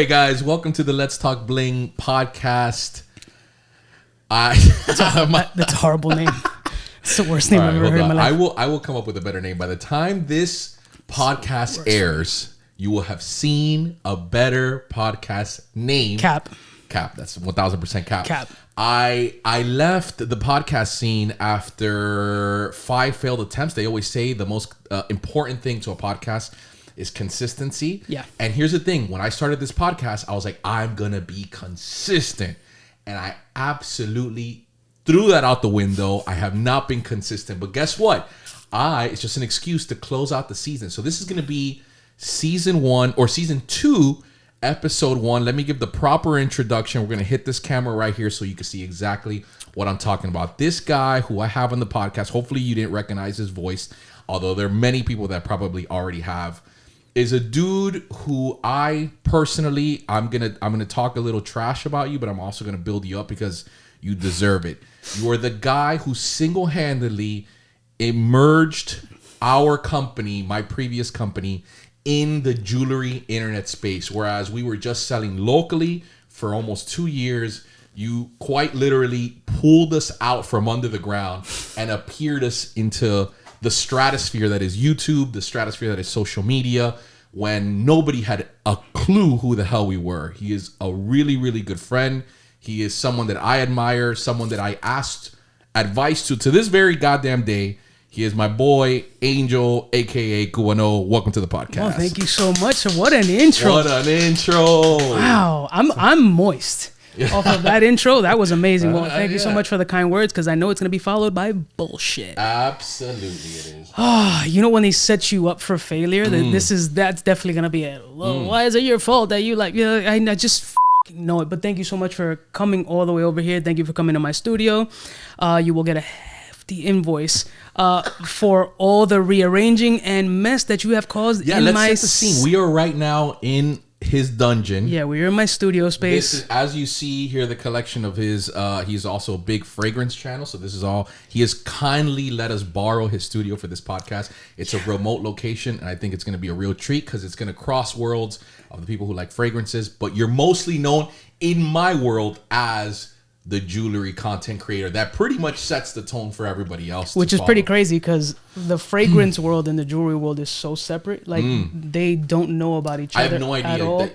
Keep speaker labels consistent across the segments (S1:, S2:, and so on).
S1: Anyway, guys, welcome to the Let's Talk Bling podcast.
S2: That's a horrible name. It's the worst name I've ever heard in my life.
S1: I will come up with a better name. By the time this podcast airs, you will have seen a better podcast name.
S2: Cap.
S1: That's 1,000% cap.
S2: Cap.
S1: I left the podcast scene after 5 failed attempts. They always say the most important thing to a podcast is consistency.
S2: Yeah.
S1: And here's the thing. When I started this podcast, I was like, I'm going to be consistent. And I absolutely threw that out the window. I have not been consistent. But guess what? It's just an excuse to close out the season. So this is going to be season 1 or season 2, episode 1. Let me give the proper introduction. We're going to hit this camera right here so you can see exactly what I'm talking about. This guy who I have on the podcast, hopefully you didn't recognize his voice, although there are many people that probably already have, is a dude who I personally, I'm gonna talk a little trash about you, but I'm also gonna build you up because you deserve it. You are the guy who single-handedly emerged our company, my previous company, in the jewelry internet space. Whereas we were just selling locally for almost 2 years, you quite literally pulled us out from under the ground and appeared us into the stratosphere that is YouTube, the stratosphere that is social media, when nobody had a clue who the hell we were. He is a really, really good friend. He is someone that I admire, someone that I asked advice to this very goddamn day. He is my boy, Angel, a.k.a. CubaKnow. Welcome to the podcast.
S2: Oh, thank you so much. What an intro.
S1: What an intro.
S2: Wow. I'm moist. Off of that intro, that was amazing. Well, thank you so much for the kind words, because I know it's going to be followed by bullshit.
S1: Absolutely it is.
S2: You know when they set you up for failure, that's definitely going to be it. Well, why is it your fault that you like, I just know it. But thank you so much for coming all the way over here. Thank you for coming to my studio. You will get a hefty invoice for all the rearranging and mess that you have caused in my...
S1: let's set the scene. We are right now in his dungeon.
S2: Yeah, we're in my studio space.
S1: This is, as you see here, the collection of his, he's also a big fragrance channel. So this is all, he has kindly let us borrow his studio for this podcast. It's a remote location, and I think it's going to be a real treat because it's going to cross worlds of the people who like fragrances. But you're mostly known in my world as the jewelry content creator that pretty much sets the tone for everybody else.
S2: Which is pretty crazy because the fragrance world and the jewelry world is so separate. Like they don't know about each other.
S1: I have no idea
S2: at all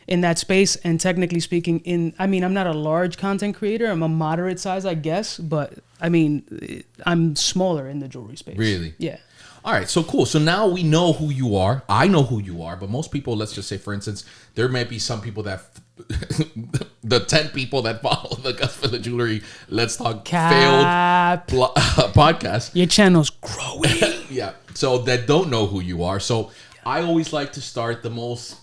S2: in that space. And technically speaking, I'm not a large content creator. I'm a moderate size, I guess. But I'm smaller in the jewelry space.
S1: Really?
S2: Yeah.
S1: All right, so cool. So now we know who you are. I know who you are, but most people, let's just say, for instance, there might be some people that, the 10 people that follow the Gus for the Jewelry Let's Talk failed podcast.
S2: Your channel's growing.
S1: Yeah, so that don't know who you are. So I always like to start the most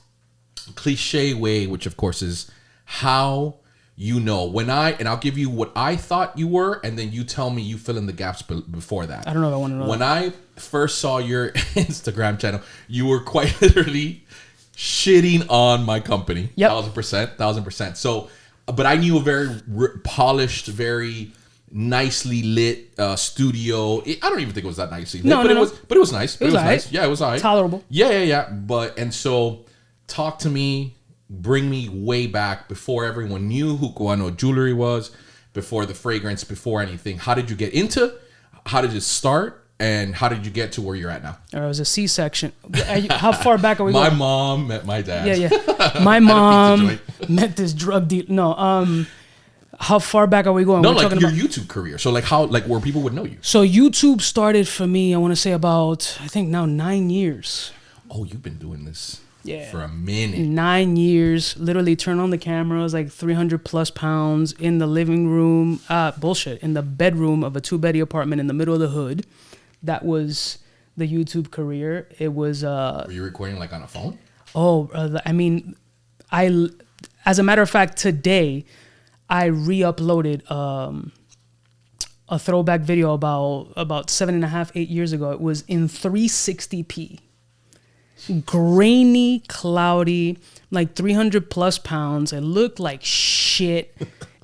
S1: cliche way, which of course is how you know. And I'll give you what I thought you were, and then you tell me, you fill in the gaps before that.
S2: I don't know if I want to know.
S1: When I first saw your Instagram channel, you were quite literally shitting on my company.
S2: Yep.
S1: 1,000%. So, but I knew a very polished, very nicely lit studio. I don't even think it was that nicely lit, but it was nice. It was nice. Yeah, it was all right.
S2: Tolerable.
S1: Yeah. And so talk to me. Bring me way back before everyone knew who CubaKnow Jewelry was, before the fragrance, before anything. How did you get into? How did it start? And how did you get to where you're at now?
S2: It was a C-section. How far back are we going?
S1: My mom met my dad.
S2: Yeah. My mom met this drug dealer. No, how far back are we going?
S1: No, like your YouTube career. So where people would know you.
S2: So YouTube started for me, I want to say about, I think now 9 years.
S1: Oh, you've been doing this.
S2: Yeah.
S1: For a minute.
S2: 9 years. Literally turn on the cameras, like 300 plus pounds in the living room. In the bedroom of a 2-beddy apartment in the middle of the hood. That was the YouTube career. It was...
S1: Were you recording like on a phone?
S2: Oh, as a matter of fact, today I re-uploaded a throwback video about 7.5, 8 years ago. It was in 360p. Grainy, cloudy, like 300 plus pounds. It looked like shit.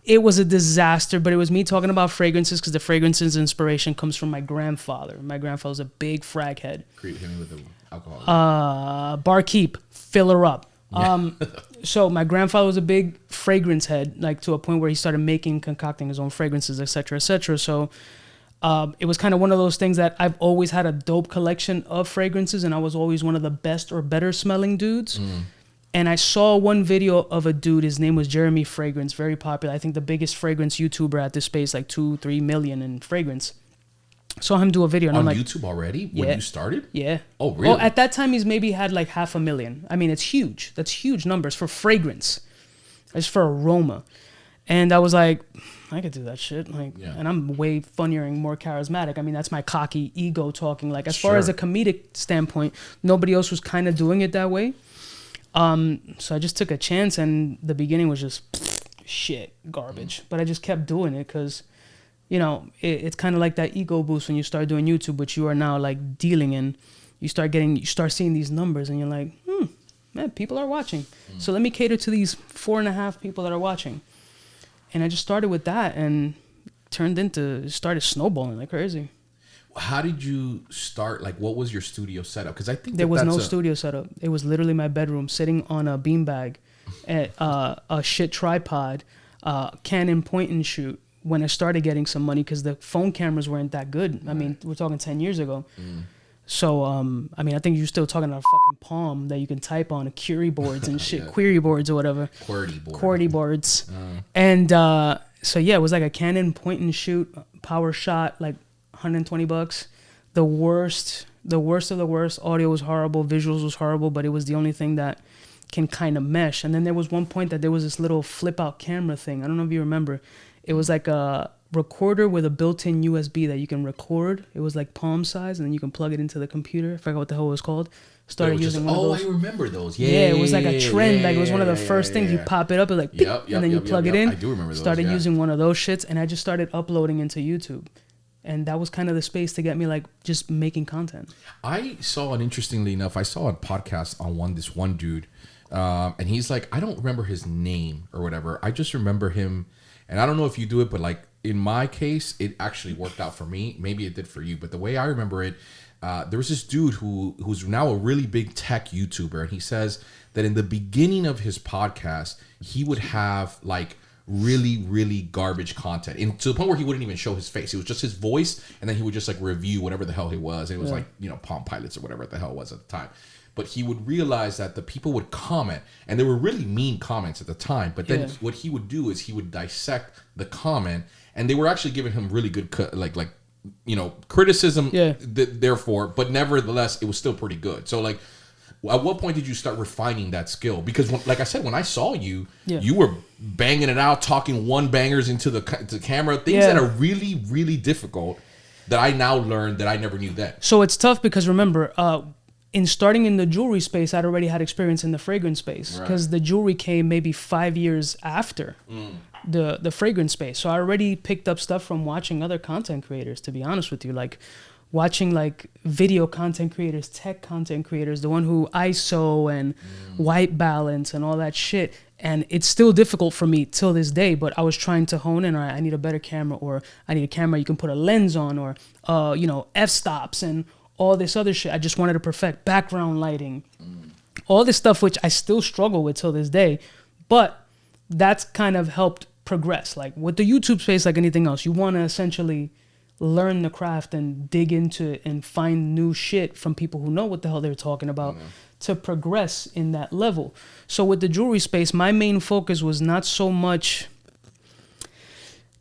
S2: It was a disaster, but it was me talking about fragrances because the fragrances inspiration comes from my grandfather. My grandfather's a big frag head.
S1: Hit me with the alcohol.
S2: Barkeep, fill her up. So my grandfather was a big fragrance head, like to a point where he started concocting his own fragrances, etc., etc. So it was kind of one of those things that I've always had a dope collection of fragrances, and I was always one of the best or better smelling dudes. And I saw one video of a dude, his name was Jeremy Fragrance, very popular. I think the biggest fragrance YouTuber at this space, like 2-3 million in fragrance. Saw him do a video. And
S1: on
S2: I'm like,
S1: YouTube already? When you started?
S2: Yeah.
S1: Oh, really?
S2: Well, at that time, he's maybe had like 500,000. I mean, it's huge. That's huge numbers for fragrance. It's for aroma. And I was like, I could do that shit. Like, and I'm way funnier and more charismatic. I mean, that's my cocky ego talking. Like, as far as a comedic standpoint, nobody else was kind of doing it that way. So I just took a chance, and the beginning was just shit, garbage. But I just kept doing it because, you know, it's kind of like that ego boost when you start doing YouTube, which you are now like dealing in. You start seeing these numbers, and you're like, man, people are watching. So let me cater to these 4.5 people that are watching. And I just started with that, and started snowballing like crazy.
S1: How did you start? Like, what was your studio setup? Because I think
S2: there was no studio setup. It was literally my bedroom, sitting on a beanbag, at a shit tripod, Canon point and shoot. When I started getting some money, because the phone cameras weren't that good. I mean, we're talking 10 years ago. So, I mean, I think you're still talking about a fucking Palm that you can type on, query boards and shit, query boards or whatever. QWERTY boards. And so, yeah, it was like a Canon point and shoot, power shot, like $120. The worst of the worst. Audio was horrible. Visuals was horrible, but it was the only thing that can kind of mesh. And then there was one point that there was this little flip out camera thing. I don't know if you remember. It was like a recorder with a built-in USB that you can record. It was like palm size, and then you can plug it into the computer. I forgot what the hell it was called. Started using one of those.
S1: I remember those.
S2: Yeah, it was like a trend. Like, it was one of the first things. You pop it up, and like, and then you plug it in.
S1: I do remember those.
S2: Started using one of those shits, and I just started uploading into YouTube. And that was kind of the space to get me, like, just making content.
S1: I saw, interestingly enough, I saw a podcast on this one dude, and he's like, I don't remember his name or whatever. I just remember him, and I don't know if you do it, but like in my case, it actually worked out for me. Maybe it did for you, but the way I remember it, there was this dude who's now a really big tech YouTuber, and he says that in the beginning of his podcast, he would have like really garbage content, and to the point where he wouldn't even show his face. It was just his voice, and then he would just like review whatever the hell he was. And it was like, you know, Palm Pilots or whatever the hell it was at the time. But he would realize that the people would comment, and they were really mean comments at the time. But then what he would do is he would dissect the comment, and they were actually giving him really good like you know, criticism. Therefore, but nevertheless, it was still pretty good. So like, at what point did you start refining that skill? Because, like I said, when I saw you, you were banging it out, talking one bangers into the camera, things that are really difficult that I now learned that I never knew then.
S2: So it's tough because, remember, in starting in the jewelry space, I'd already had experience in the fragrance space, because the jewelry came maybe 5 years after the fragrance space. So I already picked up stuff from watching other content creators, to be honest with you, like watching like video content creators, tech content creators, the one who ISO and white balance and all that shit. And it's still difficult for me till this day, but I was trying to hone in. All right, I need a better camera, or I need a camera you can put a lens on, or you know, f-stops and all this other shit. I just wanted to perfect background lighting, all this stuff, which I still struggle with till this day. But that's kind of helped progress. Like with the YouTube space, like anything else, you want to essentially learn the craft and dig into it and find new shit from people who know what the hell they're talking about to progress in that level. So with the jewelry space, my main focus was not so much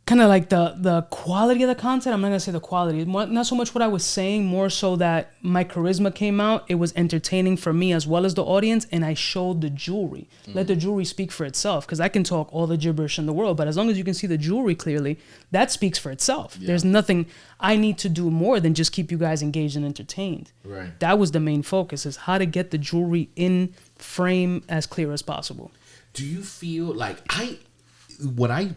S2: kind of like the quality of the content. I'm not gonna say the quality, not so much what I was saying, more so that my charisma came out. It was entertaining for me as well as the audience, and I showed the jewelry. Let the jewelry speak for itself, because I can talk all the gibberish in the world, but as long as you can see the jewelry clearly, that speaks for itself. There's nothing I need to do more than just keep you guys engaged and entertained. That was the main focus, is how to get the jewelry in frame as clear as possible.
S1: Do you feel like when I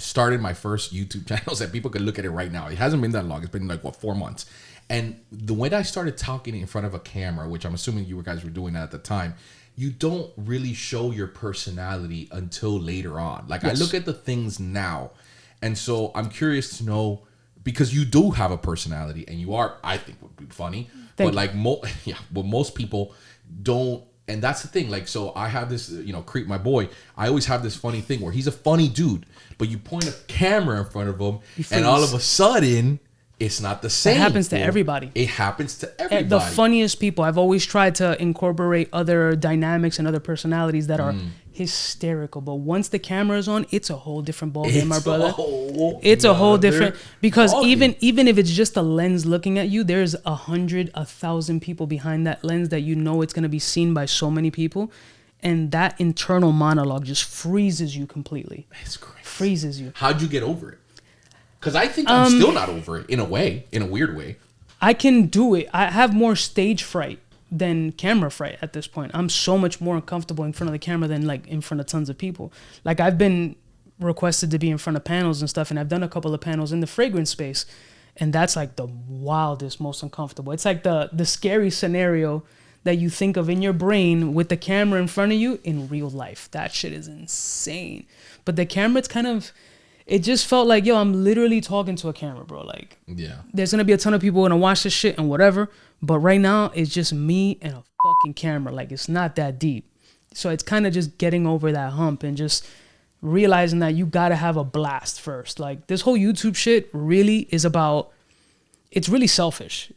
S1: started my first YouTube channels, that people could look at it right now, it hasn't been that long, it's been like 4 months, and the way I started talking in front of a camera, which I'm assuming you guys were doing that at the time, you don't really show your personality until later on. Like I look at the things now, and so I'm curious to know, because you do have a personality, and you are, I think, would be funny, but like most people don't And that's the thing. Like, so I have this, Creep, my boy. I always have this funny thing where he's a funny dude, but you point a camera in front of him, and all of a sudden, it's not the same.
S2: It happens to everybody.
S1: It happens to everybody.
S2: The funniest people. I've always tried to incorporate other dynamics and other personalities that are hysterical. But once the camera is on, it's a whole different ballgame, my brother. It's a whole different, because even if it's just a lens looking at you, there's 100, 1,000 people behind that lens that it's going to be seen by so many people. And that internal monologue just freezes you completely.
S1: It's crazy.
S2: Freezes you.
S1: How'd you get over it? Because I think I'm still not over it in a weird way.
S2: I can do it. I have more stage fright than camera fright at this point. I'm so much more uncomfortable in front of the camera than like in front of tons of people. Like I've been requested to be in front of panels and stuff, and I've done a couple of panels in the fragrance space, and that's like the wildest, most uncomfortable. It's like the scary scenario that you think of in your brain with the camera in front of you in real life. That shit is insane. But the camera, it just felt like, I'm literally talking to a camera, bro. Like, there's going to be a ton of people going to watch this shit and whatever. But right now, it's just me and a fucking camera. Like, it's not that deep. So it's kind of just getting over that hump and just realizing that you got to have a blast first. Like, this whole YouTube shit really is it's really selfish.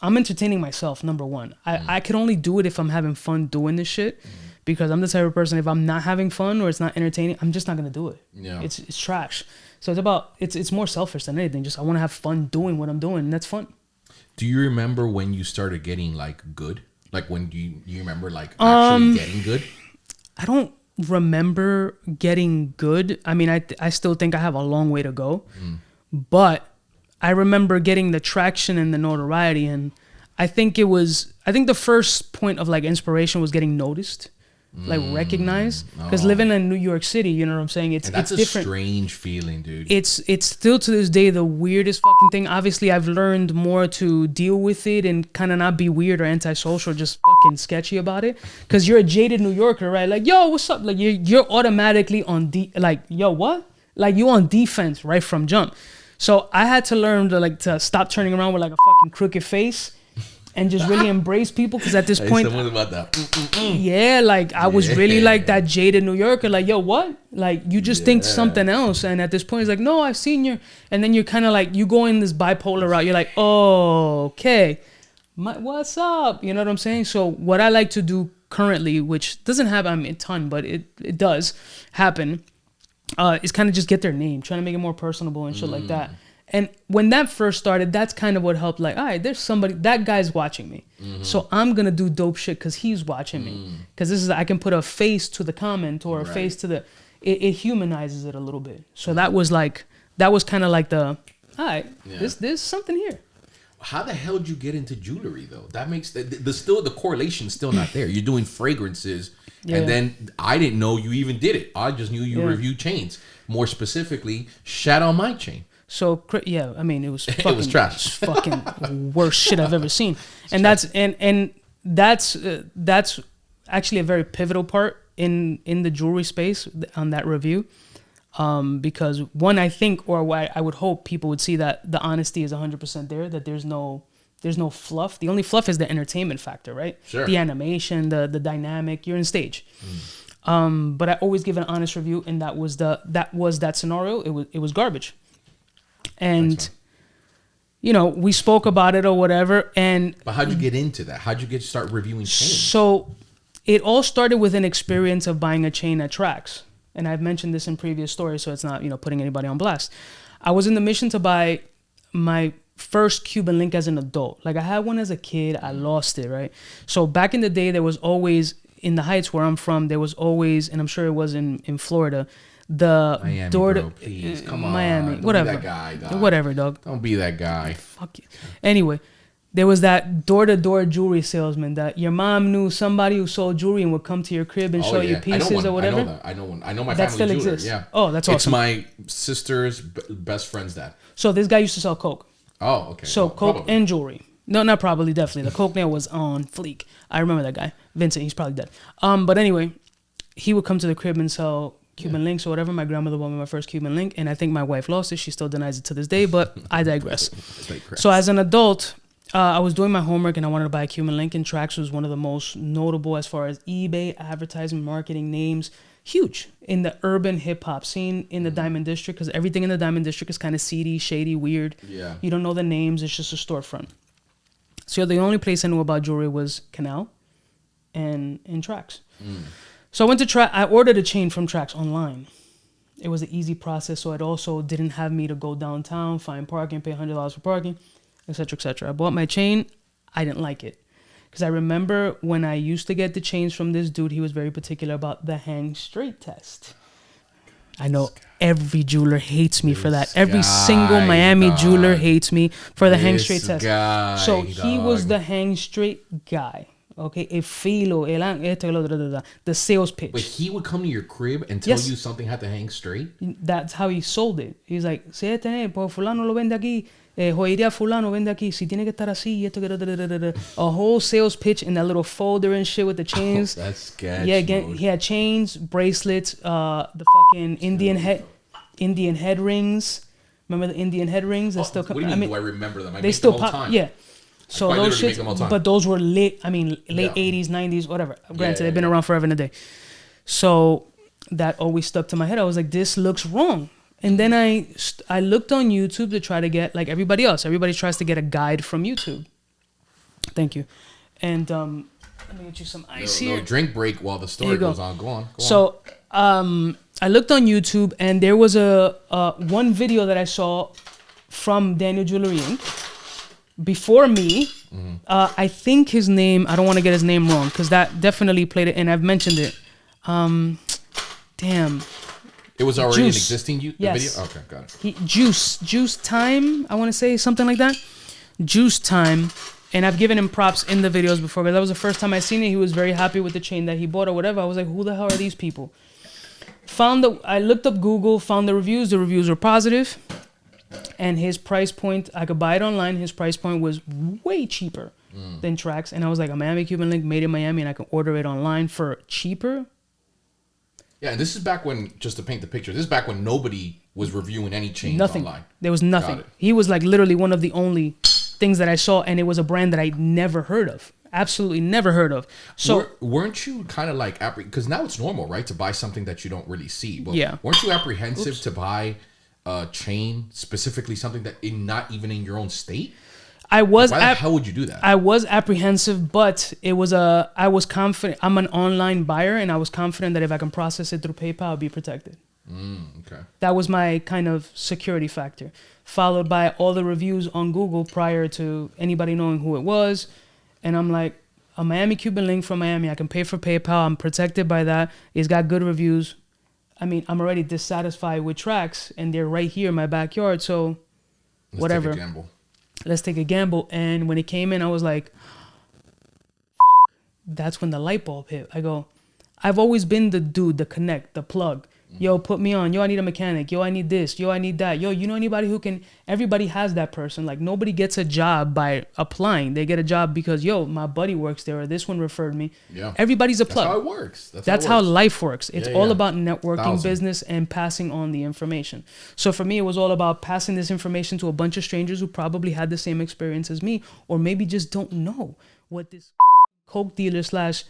S2: I'm entertaining myself, number one. I could only do it if I'm having fun doing this shit. Because I'm the type of person, if I'm not having fun or it's not entertaining, I'm just not gonna do it. Yeah. It's trash. So it's more selfish than anything. Just I want to have fun doing what I'm doing, and that's fun.
S1: Do you remember when you started getting like good? Like when do you remember like actually getting good?
S2: I don't remember getting good. I mean, I still think I have a long way to go, but I remember getting the traction and the notoriety, and I think the first point of like inspiration was getting noticed. Like recognized, because living in New York City, you know what I'm saying? It's
S1: a
S2: different.
S1: Strange feeling, dude.
S2: It's still to this day the weirdest fucking thing. Obviously, I've learned more to deal with it and kind of not be weird or antisocial, just fucking sketchy about it. Because you're a jaded New Yorker, right? Like, yo, what's up? Like you're automatically on like, yo, what? Like you on defense right from jump. So I had to learn to stop turning around with like a fucking crooked face. And just really embrace people, because at this point,
S1: about that.
S2: Yeah, like I was really like that jaded New Yorker, like, yo, what? Like you just think something else, and at this point, it's like, no, I've seen you, and then you're kind of like, you go in this bipolar route. You're like, oh, okay, what's up? You know what I'm saying? So what I like to do currently, which doesn't happen a ton, but it does happen, is kind of just get their name, trying to make it more personable and shit like that. And when that first started, that's kind of what helped. Like, all right, there's somebody, that guy's watching me. So I'm going to do dope shit because he's watching me. Because I can put a face to the comment or a face to it humanizes it a little bit. So that was kind of like all right, there's something here.
S1: How the hell did you get into jewelry though? That makes the correlation's still not there. You're doing fragrances. And then I didn't know you even did it. I just knew you reviewed chains. More specifically, Shout Out My Chain.
S2: So I mean, it was fucking,
S1: it was trash.
S2: Fucking worst shit I've ever seen, and that's actually a very pivotal part in the jewelry space on that review, because one, I think, or why I would hope people would see that the honesty is 100% there, that there's no fluff. The only fluff is the entertainment factor, right? Sure. The animation, the dynamic. You're in stage. But I always give an honest review, and that was that scenario. It was garbage. And, we spoke about it or whatever. But
S1: how'd you get into that? How'd you start reviewing chains?
S2: So it all started with an experience of buying a chain at Trax. And I've mentioned this in previous stories, so it's not, putting anybody on blast. I was in the mission to buy my first Cuban link as an adult. Like I had one as a kid. I lost it, right? So back in the day, there was always, in the Heights where I'm from, there was always, and I'm sure it was in Florida, the
S1: Miami,
S2: door to,
S1: bro, please come on,
S2: Miami,
S1: don't
S2: whatever,
S1: be that guy, dog.
S2: Whatever, dog.
S1: Don't be that guy.
S2: Fuck you. Anyway, there was that door-to-door jewelry salesman that your mom knew somebody who sold jewelry and would come to your crib and show you pieces or whatever.
S1: I know that. I know one. I know my
S2: that
S1: family
S2: still
S1: jeweler.
S2: exists.
S1: Yeah.
S2: Oh, that's awesome.
S1: It's my sister's best friend's dad.
S2: So this guy used to sell coke.
S1: Oh, okay.
S2: So coke probably. And jewelry. No, not probably, definitely. The coke nail was on fleek. I remember that guy, Vincent. He's probably dead. But anyway, he would come to the crib and sell Cuban links or whatever. My grandmother bought me my first Cuban link, and I think my wife lost it. She still denies it to this day, but I digress. So as an adult, I was doing my homework and I wanted to buy a Cuban link, and Trax was one of the most notable as far as eBay advertising, marketing names. Huge in the urban hip hop scene in the Diamond District, because everything in the Diamond District is kind of seedy, shady, weird.
S1: Yeah.
S2: You don't know the names. It's just a storefront. So the only place I knew about jewelry was Canal and Trax. So I went to Trax. I ordered a chain from Trax online. It was an easy process, so it also didn't have me to go downtown, find parking, pay $100 for parking, etc., etc. I bought my chain. I didn't like it. Because I remember when I used to get the chains from this dude, he was very particular about the hang straight test. I know every jeweler hates me for that. Every single Miami jeweler hates me for the hang straight test. So he was the hang straight guy. Okay, the sales pitch.
S1: But he would come to your crib and tell you something had to hang straight?
S2: That's how he sold it. He's like, si pues fulano lo vende aquí, joyería fulano vende aquí, si tiene que estar así, esto que a whole sales pitch in that little folder and shit with the chains.
S1: Oh, that's sketch.
S2: Yeah, again, he had chains, bracelets, the fucking Indian head rings. Remember the Indian head rings? That still come.
S1: What do you mean? Do I remember them?
S2: They still pop. Yeah. So those shits, but those were late 80s, 90s, whatever. Granted, they've been around forever and a day. So that always stuck to my head. I was like, this looks wrong. And then I looked on YouTube to try to get, like everybody else. Everybody tries to get a guide from YouTube. Thank you. And let me get you some ice here.
S1: No drink break while the story goes on. Go on.
S2: So I looked on YouTube, and there was a one video that I saw from Daniel Jewelry Inc. Before me. I think his name, I don't want to get his name wrong, because that definitely played it, and I've mentioned it. Damn.
S1: It was already
S2: Juice.
S1: an existing video? Okay, got it.
S2: Juice Time, I want to say, something like that. Juice Time. And I've given him props in the videos before, but that was the first time I seen it. He was very happy with the chain that he bought or whatever. I was like, who the hell are these people? I looked up Google, found the reviews. The reviews were positive. And his price point, I could buy it online. His price point was way cheaper than Trax. And I was like, a Miami Cuban link made in Miami, and I can order it online for cheaper.
S1: Yeah, and this is back when, just to paint the picture, this is back when nobody was reviewing any chains online.
S2: There was nothing. He was like literally one of the only things that I saw, and it was a brand that I never heard of. Absolutely never heard of. So
S1: weren't you kind of like, because now it's normal, right, to buy something that you don't really see. But
S2: yeah.
S1: Weren't you apprehensive to buy a chain, specifically something that not even in your own state?
S2: I was.
S1: Why the hell would you do that?
S2: I was apprehensive, but I was confident. I'm an online buyer, and I was confident that if I can process it through PayPal, I'll be protected.
S1: Okay.
S2: That was my kind of security factor, followed by all the reviews on Google prior to anybody knowing who it was. And I'm like, a Miami Cuban link from Miami, I can pay for PayPal. I'm protected by that. It's got good reviews. I mean, I'm already dissatisfied with Trax, and they're right here in my backyard. So, whatever.
S1: Let's take a gamble.
S2: Let's take a gamble. And when it came in, I was like, that's when the light bulb hit. I go, I've always been the dude, the connect, the plug. Yo, put me on. Yo, I need a mechanic. Yo, I need this. Yo, I need that. Yo, you know anybody who can... Everybody has that person. Like, nobody gets a job by applying. They get a job because, yo, my buddy works there, or this one referred me.
S1: Yeah.
S2: Everybody's a plug.
S1: That's how it works.
S2: That's how life works. It's all about networking, business, and passing on the information. So for me, it was all about passing this information to a bunch of strangers who probably had the same experience as me, or maybe just don't know what this Coke dealer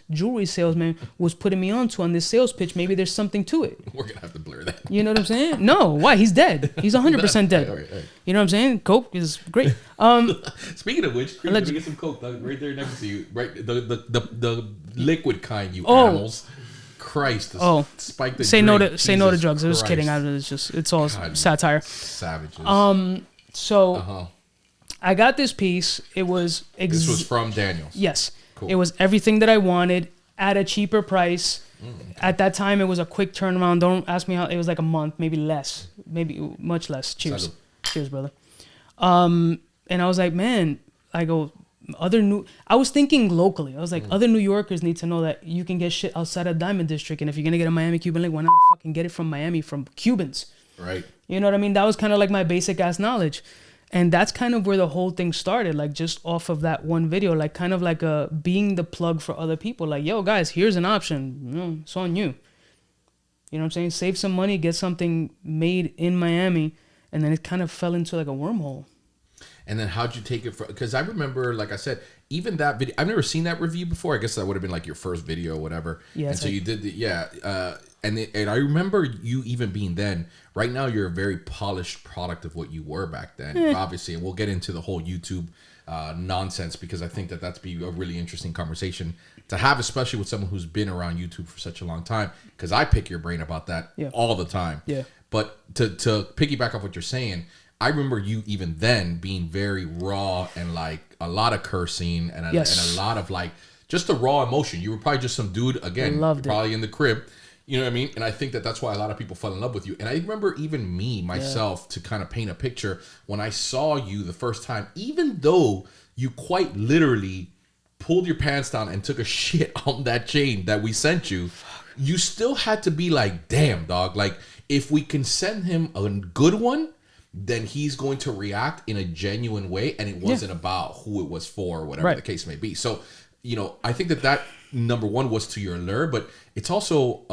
S2: / jewelry salesman was putting me onto on this sales pitch. Maybe there's something to it.
S1: We're going to have to blur that.
S2: You know what I'm saying? No, why? He's dead. He's 100% dead.
S1: All right.
S2: You know what I'm saying? Coke is great.
S1: Speaking of which, let me get some Coke right there next to you. Right, the liquid kind, you animals. Christ. Spike the
S2: say
S1: drink.
S2: Say no to drugs. I was kidding. It's all satire.
S1: Savages.
S2: I got this piece. It was...
S1: This was from Daniels.
S2: Yes.
S1: Cool.
S2: It was everything that I wanted at a cheaper price. At that time, it was a quick turnaround. Don't ask me how. It was like a month, maybe less, maybe much less. Cheers.
S1: Salud.
S2: Cheers, brother. And I was like, man, I was thinking locally. I was like, other New Yorkers need to know that you can get shit outside of Diamond District. And if you're going to get a Miami Cuban link, why not fucking get it from Miami, from Cubans?
S1: Right.
S2: You know what I mean? That was kind of like my basic ass knowledge. And that's kind of where the whole thing started, like just off of that one video, like kind of like being the plug for other people. Like, yo, guys, here's an option. You know, it's on you. You know what I'm saying? Save some money, get something made in Miami. And then it kind of fell into like a wormhole.
S1: And then how'd you take it from? Because I remember, like I said, even that video, I've never seen that review before. I guess that would have been like your first video or whatever.
S2: Yeah.
S1: And so you did and I remember you even being then. Right now, you're a very polished product of what you were back then, obviously. And we'll get into the whole YouTube nonsense, because I think that that's be a really interesting conversation to have, especially with someone who's been around YouTube for such a long time. Because I pick your brain about that all the time.
S2: Yeah.
S1: But to piggyback off what you're saying, I remember you even then being very raw and like a lot of cursing and a lot of like just the raw emotion. You were probably just some dude, again, probably in the crib. You know what I mean? And I think that that's why a lot of people fell in love with you. And I remember even me, myself, to kind of paint a picture, when I saw you the first time, even though you quite literally pulled your pants down and took a shit on that chain that we sent you, you still had to be like, damn, dog. Like, if we can send him a good one, then he's going to react in a genuine way. And it wasn't about who it was for or whatever the case may be. So, you know, I think that number one was to your allure, but it's also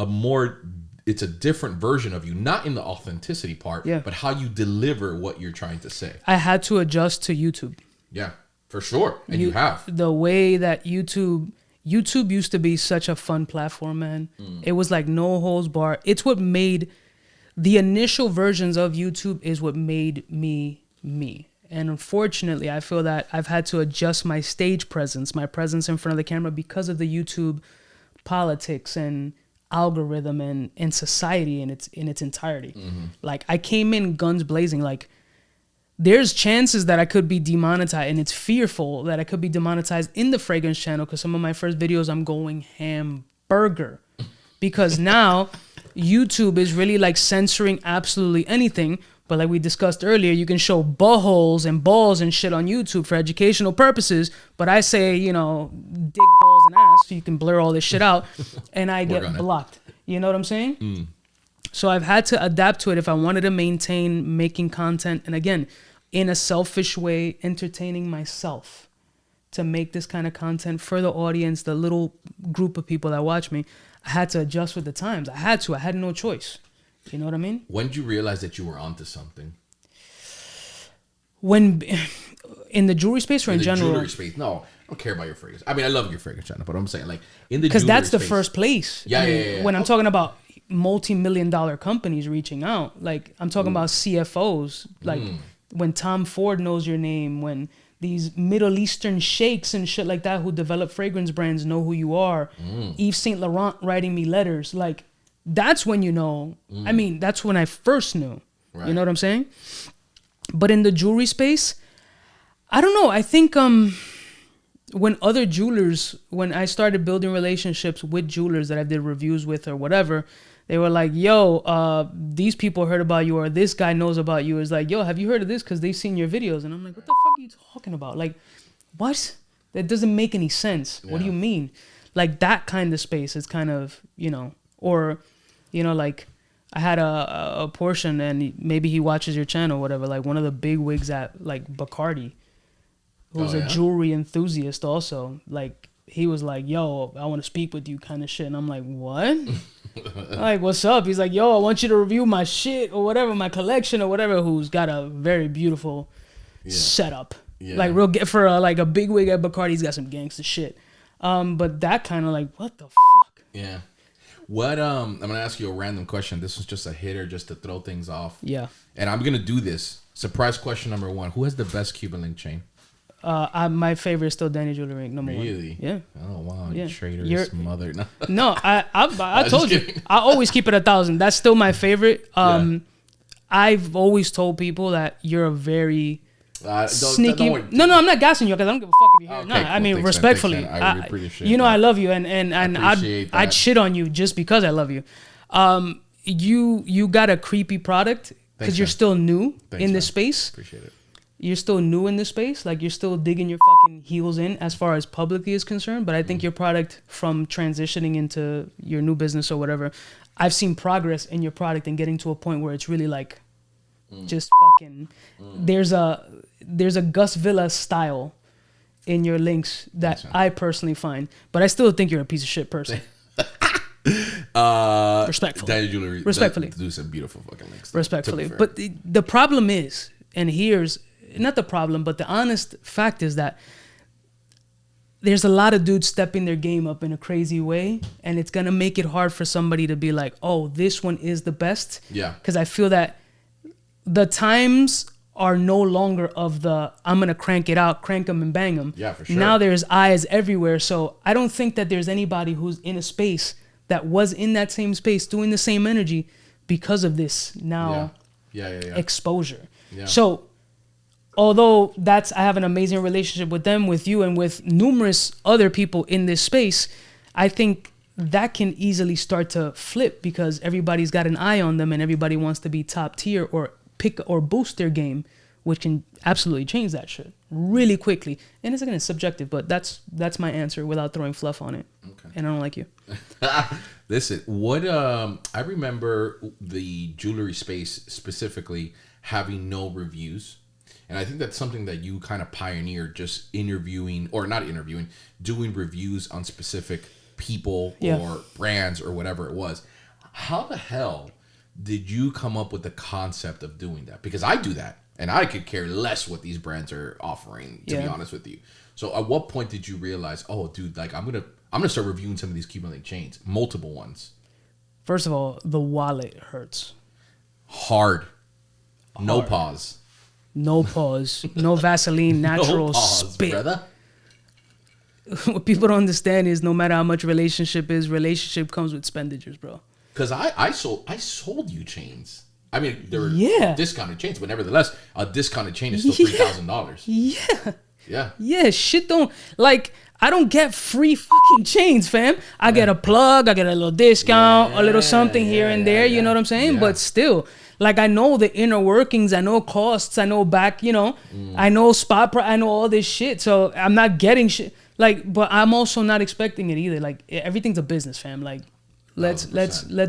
S1: it's a different version of you, not in the authenticity part, but how you deliver what you're trying to say.
S2: I had to adjust to YouTube.
S1: Yeah, for sure. And you have.
S2: The way that YouTube used to be such a fun platform, man. It was like no holds bar. It's what made the initial versions of YouTube is what made me me. And unfortunately, I feel that I've had to adjust my stage presence, my presence in front of the camera, because of the YouTube politics and algorithm and society in its entirety. Like, I came in guns blazing. Like, there's chances that I could be demonetized, and it's fearful that I could be demonetized in the fragrance channel, because some of my first videos I'm going hamburger, because now YouTube is really like censoring absolutely anything. But like we discussed earlier, you can show buttholes and balls and shit on YouTube for educational purposes. But I say, you know, dick, balls, and ass, so you can blur all this shit out, and I get blocked. You know what I'm saying? So I've had to adapt to it if I wanted to maintain making content. And again, in a selfish way, entertaining myself to make this kind of content for the audience, the little group of people that watch me. I had to adjust with the times. I had no choice. You know what I mean?
S1: When did you realize that you were onto something?
S2: When, in the jewelry space or in general?
S1: Jewelry space. No, I don't care about your fragrance. I mean, I love your fragrance channel, but I'm saying like in the jewelry
S2: space. Because that's the
S1: space,
S2: first place.
S1: Yeah.
S2: When I'm talking about multi-million-dollar companies reaching out, like I'm talking about CFOs, like when Tom Ford knows your name, when these Middle Eastern sheikhs and shit like that who develop fragrance brands know who you are. Yves Saint Laurent writing me letters, like. That's when you know. I mean, that's when I first knew. Right. You know what I'm saying? But in the jewelry space, I don't know. I think when I started building relationships with jewelers that I did reviews with or whatever, they were like, yo, these people heard about you, or this guy knows about you. It's like, yo, have you heard of this? Because they've seen your videos. And I'm like, what the fuck are you talking about? Like, what? That doesn't make any sense. Yeah. What do you mean? Like, that kind of space is kind of, you know, or... You know, like I had a portion, and maybe he watches your channel or whatever, like one of the big wigs at like Bacardi, who's a jewelry enthusiast also. Like, he was like, yo, I want to speak with you kind of shit. And I'm like, what? Like, what's up? He's like, yo, I want you to review my shit or whatever, my collection or whatever, who's got a very beautiful setup. Yeah. Like, real for like a big wig at Bacardi, he's got some gangster shit. But that kind of like, what the fuck?
S1: Yeah. What I'm gonna ask you a random question. This was just a hitter, just to throw things off.
S2: Yeah. And
S1: I'm gonna do this. Surprise question number one: who has the best Cuban link chain?
S2: My favorite is still Danny Jewelry, number one.
S1: Really?
S2: Yeah.
S1: Oh wow, you traitorous mother.
S2: No, I told you. I always keep it 1,000. That's still my favorite. I've always told people that you're a very sneaky. No, I'm not gassing you, because I don't give a fuck if you hear it. No, cool. I mean, thanks, respectfully. Man, I really appreciate that. I love you, and I'd shit on you just because I love you. You got a creepy product because you're still new in this space.
S1: Appreciate it.
S2: You're still new in this space. Like, you're still digging your fucking heels in as far as publicly is concerned. But I think your product, from transitioning into your new business or whatever, I've seen progress in your product and getting to a point where it's really like just fucking there's a Gus Villa style in your links that I personally find, but I still think you're a piece of shit person. Respectfully.
S1: Danny Jewelry.
S2: Respectfully.
S1: Do some beautiful fucking links.
S2: Respectfully. But the problem is, and here's not the problem, but the honest fact is that there's a lot of dudes stepping their game up in a crazy way, and it's gonna make it hard for somebody to be like, oh, this one is the best.
S1: Yeah.
S2: Because I feel that the times are no longer of the I'm gonna crank it out, crank them and bang them.
S1: Yeah, for sure.
S2: Now there's eyes everywhere, so I don't think that there's anybody who's in a space that was in that same space doing the same energy because of this now exposure. Yeah. So although I have an amazing relationship with them, with you, and with numerous other people in this space, I think that can easily start to flip because everybody's got an eye on them and everybody wants to be top tier or pick or boost their game, which can absolutely change that shit really quickly. And it's again subjective, but that's my answer without throwing fluff on it. Okay. And I don't like you.
S1: Listen, I remember the jewelry space specifically having no reviews. And I think that's something that you kind of pioneered, just doing reviews on specific people or brands or whatever it was. How the hell did you come up with the concept of doing that? Because I do that, and I could care less what these brands are offering, to be honest with you. So at what point did you realize, oh, dude, like I'm gonna start reviewing some of these CubaKnow chains, multiple ones?
S2: First of all, the wallet hurts.
S1: Hard. No pause.
S2: No pause. No Vaseline, natural
S1: no pause,
S2: spit.
S1: Brother.
S2: What people don't understand is no matter how much relationship comes with expenditures, bro.
S1: Because I sold you chains. I mean, they were discounted chains, but nevertheless, a discounted chain is still $3,000.
S2: Yeah.
S1: Yeah.
S2: Yeah, shit don't... Like, I don't get free fucking chains, fam. I get a plug, I get a little discount, a little something here and there, you know what I'm saying? Yeah. But still... Like, I know the inner workings, I know costs, I know back, I know spot price, I know all this shit. So I'm not getting shit. Like, but I'm also not expecting it either. Like, everything's a business, fam. Like, let's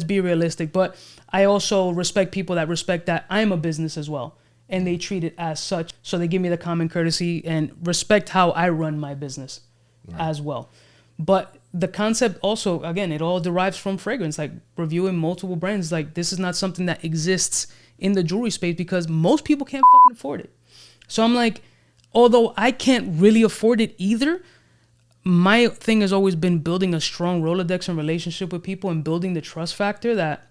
S2: be realistic. But I also respect people that respect that I'm a business as well. And they treat it as such. So they give me the common courtesy and respect how I run my business as well. But the concept also, again, it all derives from fragrance, like reviewing multiple brands. Like, this is not something that exists in the jewelry space because most people can't fucking afford it. So I'm like, although I can't really afford it either, my thing has always been building a strong Rolodex and relationship with people and building the trust factor that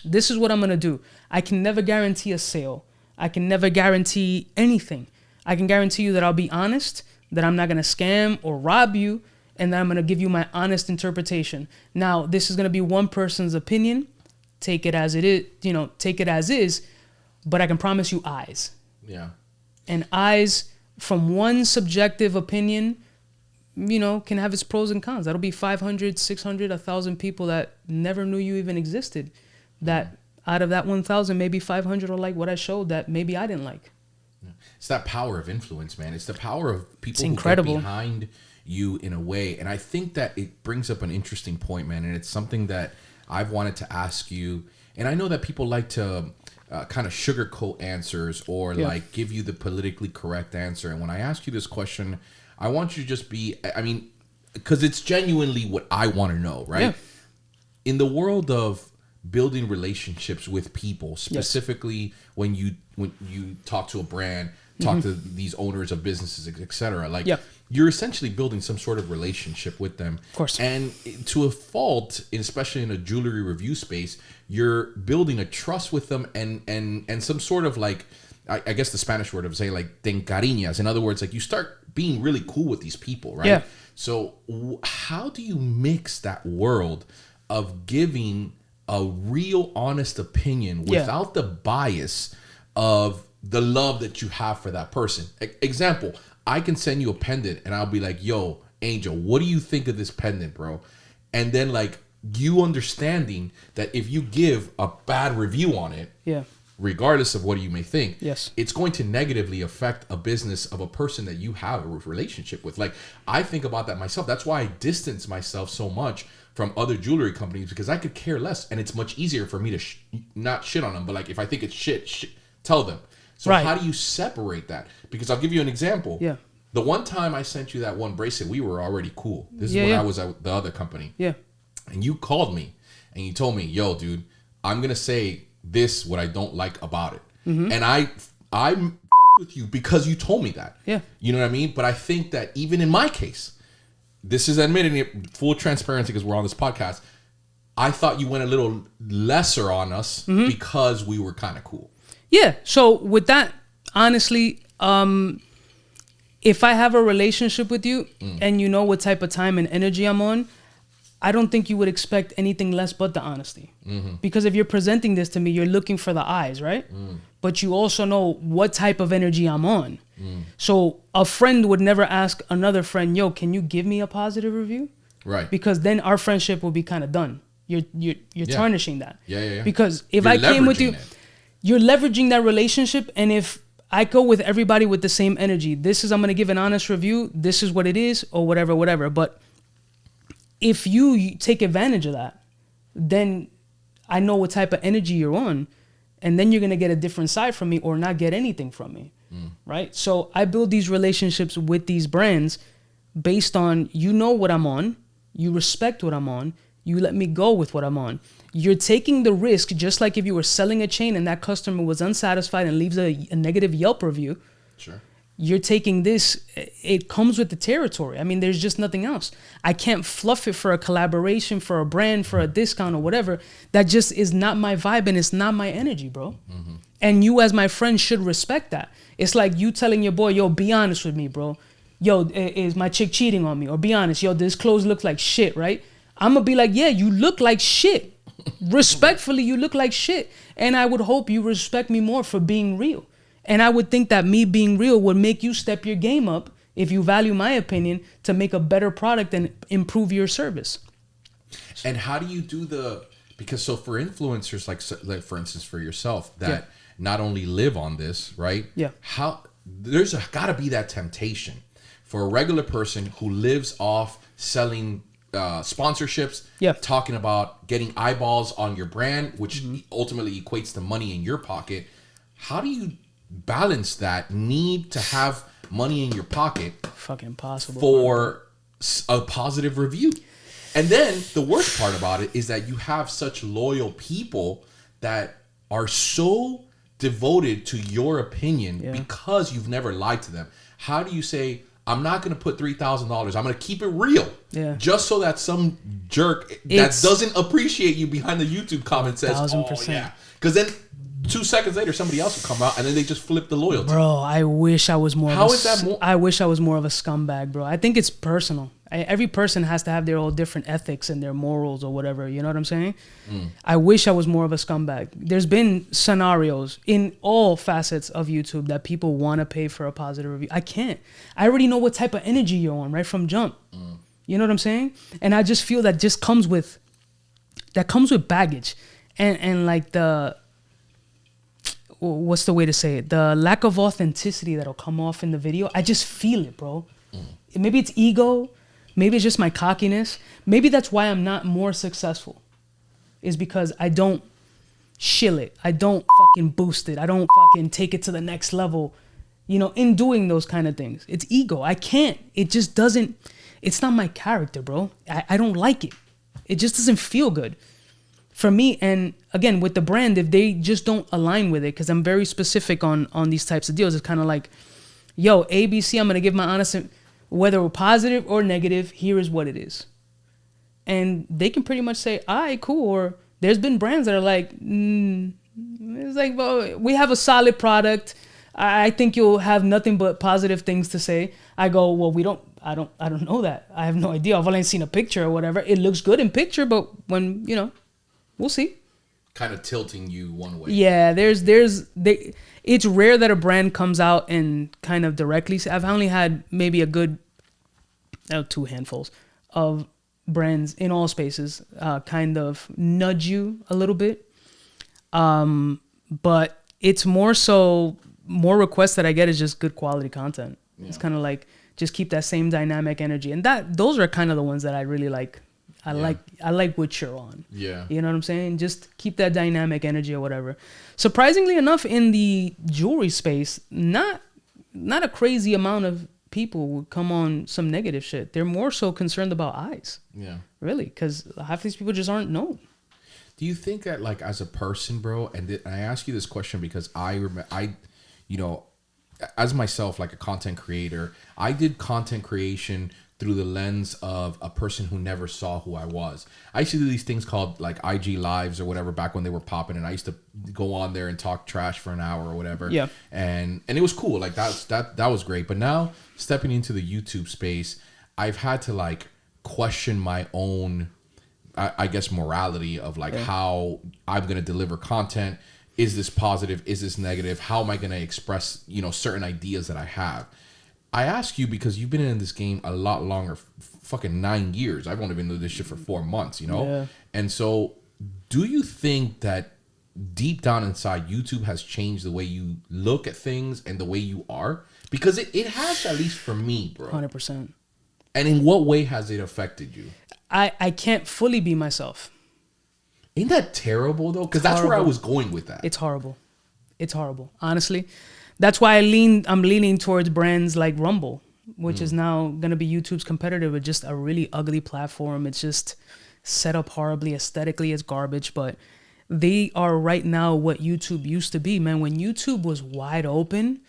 S2: this is what I'm going to do. I can never guarantee a sale. I can never guarantee anything. I can guarantee you that I'll be honest, that I'm not going to scam or rob you, and then I'm going to give you my honest interpretation. Now, this is going to be one person's opinion. Take it as it is, take it as is, but I can promise you eyes.
S1: Yeah.
S2: And eyes from one subjective opinion, can have its pros and cons. That'll be 500, 600, 1,000 people that never knew you even existed. That out of that 1,000, maybe 500 are like what I showed that maybe I didn't like.
S1: It's that power of influence, man. It's the power of people
S2: who get
S1: behind you in a way. And I think that it brings up an interesting point, man. And it's something that I've wanted to ask you. And I know that people like to kind of sugarcoat answers or like give you the politically correct answer. And when I ask you this question, I want you to just be, because it's genuinely what I want to know, right?
S2: Yeah.
S1: In the world of building relationships with people, specifically when you talk to a brand, talk to these owners of businesses, etc. Like, you're essentially building some sort of relationship with them.
S2: Of course.
S1: And to a fault, especially in a jewelry review space, you're building a trust with them and some sort of like, I guess the Spanish word of say like te encariñas. In other words, like you start being really cool with these people, right?
S2: Yeah.
S1: So how do you mix that world of giving a real honest opinion without the bias of the love that you have for that person? Example, I can send you a pendant and I'll be like, yo, Angel, what do you think of this pendant, bro? And then like you understanding that if you give a bad review on it, regardless of what you may think, it's going to negatively affect a business of a person that you have a relationship with. Like, I think about that myself. That's why I distance myself so much from other jewelry companies, because I could care less, and it's much easier for me to not shit on them, but like if I think it's shit, tell them. So how do you separate that? Because I'll give you an example.
S2: Yeah.
S1: The one time I sent you that one bracelet, we were already cool. This is when I was at the other company.
S2: Yeah.
S1: And you called me and you told me, yo, dude, I'm going to say this, what I don't like about it. And I'm with you because you told me that.
S2: Yeah.
S1: You know what I mean? But I think that even in my case, this is admitting it, full transparency because we're on this podcast, I thought you went a little lesser on us because we were kind of cool.
S2: Yeah. So with that, honestly, if I have a relationship with you and you know what type of time and energy I'm on, I don't think you would expect anything less but the honesty. Because if you're presenting this to me, you're looking for the eyes, right? But you also know what type of energy I'm on. So a friend would never ask another friend, yo, can you give me a positive review?
S1: Right.
S2: Because then our friendship will be kind of done. You're tarnishing that.
S1: Yeah.
S2: Because if
S1: You're
S2: I came with you,
S1: leveraging it.
S2: you're leveraging that relationship. And if I go with everybody with the same energy, I'm going to give an honest review. This is what it is or whatever. But if you take advantage of that, then I know what type of energy you're on. And then you're going to get a different side from me or not get anything from me. Right? So I build these relationships with these brands based on, you know what I'm on. You respect what I'm on. You let me go with what I'm on. You're taking the risk, just like if you were selling a chain and that customer was unsatisfied and leaves a negative Yelp review.
S1: Sure.
S2: You're taking this, it comes with the territory. I mean, there's just nothing else. I can't fluff it for a collaboration, for a brand, for a discount or whatever. That just is not my vibe and it's not my energy, bro. And you as my friend should respect that. It's like you telling your boy, yo, be honest with me, bro. Yo, is my chick cheating on me? Or be honest, yo, this clothes looks like shit, right? I'm going to be like, yeah, you look like shit. Respectfully, you look like shit. And I would hope you respect me more for being real. And I would think that me being real would make you step your game up, if you value my opinion, to make a better product and improve your service.
S1: And how do you do because so for influencers, like for instance, for yourself, that not only live on this, right?
S2: Yeah.
S1: There's gotta be that temptation for a regular person who lives off selling sponsorships, talking about getting eyeballs on your brand, which ultimately equates to money in your pocket. How do you balance that need to have money in your pocket?
S2: Fucking impossible.
S1: For a positive review. And then the worst part about it is that you have such loyal people that are so devoted to your opinion because you've never lied to them. How do you say, I'm not going to put $3,000. I'm going to keep it real. Yeah. Just so that some jerk that doesn't appreciate you behind the YouTube comment says,
S2: 1,000%.
S1: Oh, yeah. Because then 2 seconds later, somebody else will come out and then they just flip the loyalty.
S2: Bro, I wish I was more
S1: I
S2: wish I was more of a scumbag, bro. I think it's personal. Every person has to have their own different ethics and their morals or whatever. You know what I'm saying? I wish I was more of a scumbag. There's been scenarios in all facets of YouTube that people want to pay for a positive review. I can't. I already know what type of energy you're on right from jump. You know what I'm saying? And I just feel that just comes with baggage and like what's the way to say it? The lack of authenticity that'll come off in the video. I just feel it, bro. Maybe it's ego. Maybe it's just my cockiness. Maybe that's why I'm not more successful. Is because I don't shill it. I don't fucking boost it. I don't fucking take it to the next level. You know, in doing those kind of things. It's ego. I can't. It just doesn't. It's not my character, bro. I don't like it. It just doesn't feel good. For me, and again, with the brand, if they just don't align with it, because I'm very specific on these types of deals, it's kind of like, yo, ABC, I'm going to give my honest, whether positive or negative, here is what it is. And they can pretty much say, all right, cool. Or there's been brands that are like, it's like, well, we have a solid product. I think you'll have nothing but positive things to say. I go, well, I don't know that. I have no idea. I've only seen a picture or whatever. It looks good in picture, but when, we'll see.
S1: Kind of tilting you one way.
S2: Yeah, it's rare that a brand comes out and kind of directly. I've only had maybe a good 2 handfuls of brands in all spaces kind of nudge you a little bit. But it's more requests that I get is just good quality content. Yeah. It's kind of like just keep that same dynamic energy. And those are kind of the ones that I really like. I like what you're on. Yeah. You know what I'm saying? Just keep that dynamic energy or whatever. Surprisingly enough, in the jewelry space, not a crazy amount of people would come on some negative shit. They're more so concerned about eyes. Yeah. Really, because half these people just aren't known.
S1: Do you think that, like, as a person, bro, and I ask you this question because I as myself, like a content creator, I did content creation through the lens of a person who never saw who I was. I used to do these things called like IG lives or whatever back when they were popping, and I used to go on there and talk trash for an hour or whatever.
S2: Yeah.
S1: And it was cool. Like that was great. But now stepping into the YouTube space, I've had to like question my own, I guess, morality of like how I'm going to deliver content. Is this positive? Is this negative? How am I going to express, certain ideas that I have? I ask you because you've been in this game a lot longer, fucking 9 years. I've only been doing this shit for 4 months,
S2: Yeah.
S1: And so do you think that deep down inside YouTube has changed the way you look at things and the way you are? Because it has, at least for me, bro.
S2: 100%.
S1: And in what way has it affected you?
S2: I can't fully be myself.
S1: Ain't that terrible though? Because that's where I was going with that.
S2: It's horrible. It's horrible. Honestly. That's why I'm leaning towards brands like Rumble, which is now going to be YouTube's competitor with just a really ugly platform. It's just set up horribly. Aesthetically, it's garbage. But they are right now what YouTube used to be, man. When YouTube was wide open,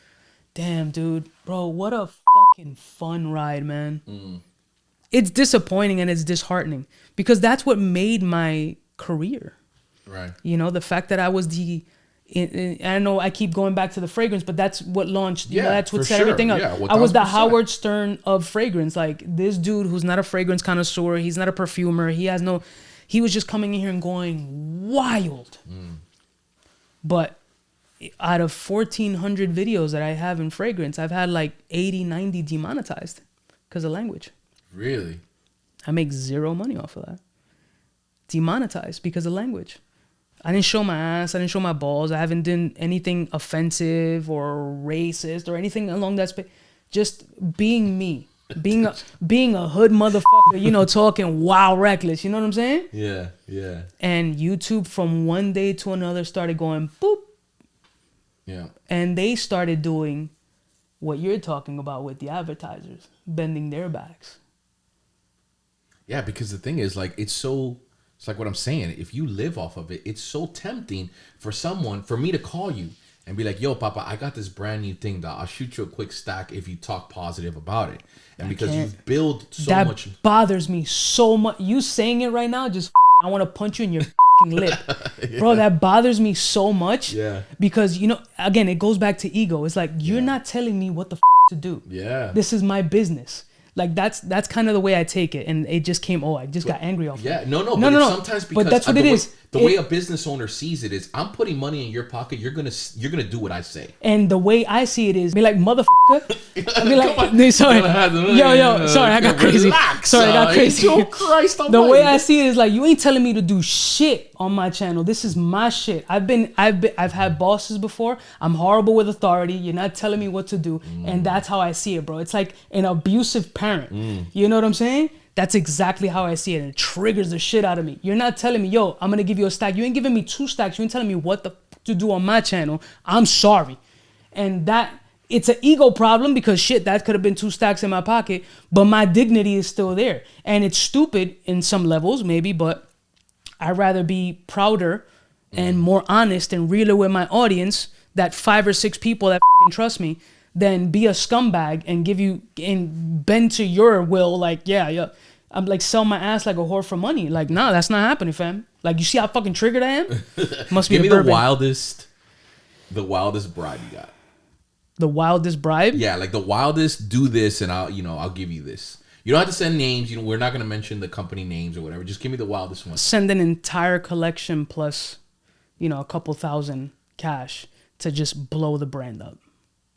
S2: damn, dude, bro, what a fucking fun ride, man. It's disappointing and it's disheartening because that's what made my career.
S1: Right.
S2: The fact that I was I know I keep going back to the fragrance, but that's what launched, that's what set everything up. Yeah, I was the Howard Stern of fragrance. Like this dude who's not a fragrance connoisseur, he's not a perfumer, he was just coming in here and going wild. But out of 1,400 videos that I have in fragrance, I've had like 80, 90 demonetized because of language.
S1: Really?
S2: I make zero money off of that. Demonetized because of language. I didn't show my ass. I didn't show my balls. I haven't done anything offensive or racist or anything along that space. Just being me. Being a hood motherfucker, talking wild reckless. You know what I'm saying?
S1: Yeah, yeah.
S2: And YouTube from one day to another started going boop.
S1: Yeah.
S2: And they started doing what you're talking about with the advertisers, bending their backs.
S1: Yeah, because the thing is, like, it's like what I'm saying. If you live off of it, it's so tempting for me to call you and be like, yo, Papa, I got this brand new thing that I'll shoot you a quick stack if you talk positive about it. And because you've built so much. That
S2: bothers me so much. You saying it right now, just I want to punch you in your lip. Yeah. Bro, that bothers me so much.
S1: Yeah.
S2: Because, again, it goes back to ego. It's like, you're not telling me what the to do.
S1: Yeah.
S2: This is my business. Like that's kind of the way I take it, and it just came. I just got angry off.
S1: Yeah,
S2: it.
S1: No. Sometimes because
S2: but that's what it is.
S1: The way a business owner sees it is, I'm putting money in your pocket. You're gonna do what I say.
S2: And the way I see it is, be like motherfucker. I be like, sorry, sorry, I got crazy.
S1: Relax,
S2: sorry, I got crazy.
S1: Oh Christ!
S2: The way I see it is like, you ain't telling me to do shit on my channel. This is my shit. I've had bosses before. I'm horrible with authority. You're not telling me what to do, and that's how I see it, bro. It's like an abusive parent. You know what I'm saying? That's exactly how I see it. And it triggers the shit out of me. You're not telling me, yo, I'm gonna give you a stack. You ain't giving me 2 stacks. You ain't telling me what the to do on my channel. I'm sorry. And it's an ego problem because shit, that could have been 2 stacks in my pocket, but my dignity is still there. And it's stupid in some levels, maybe, but I'd rather be prouder and more honest and realer with my audience, that 5 or 6 people that fucking trust me, than be a scumbag and give you and bend to your will. Like, yeah. I'm like, sell my ass like a whore for money. Like, nah, that's not happening, fam. Like, you see how fucking triggered I am? Must be
S1: Give me
S2: bourbon.
S1: the wildest bribe you got.
S2: The wildest bribe?
S1: Yeah, like the wildest. Do this, and I'll give you this. You don't have to send names. We're not gonna mention the company names or whatever. Just give me the wildest one.
S2: Send an entire collection plus, a couple thousand cash to just blow the brand up.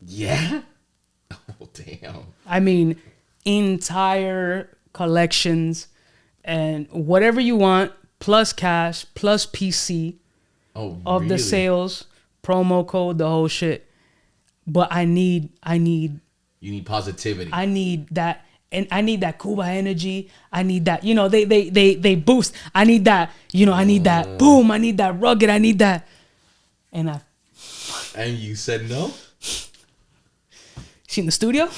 S1: Yeah. Oh damn.
S2: I mean, entire collections and whatever you want, plus cash, plus PC of the sales, promo code, the whole shit. But I need. You
S1: need positivity.
S2: I need that, and I need that Cuba energy. I need that. They boost. I need that. I need that boom. I need that rugged. I need that. And
S1: you said no.
S2: She in the studio?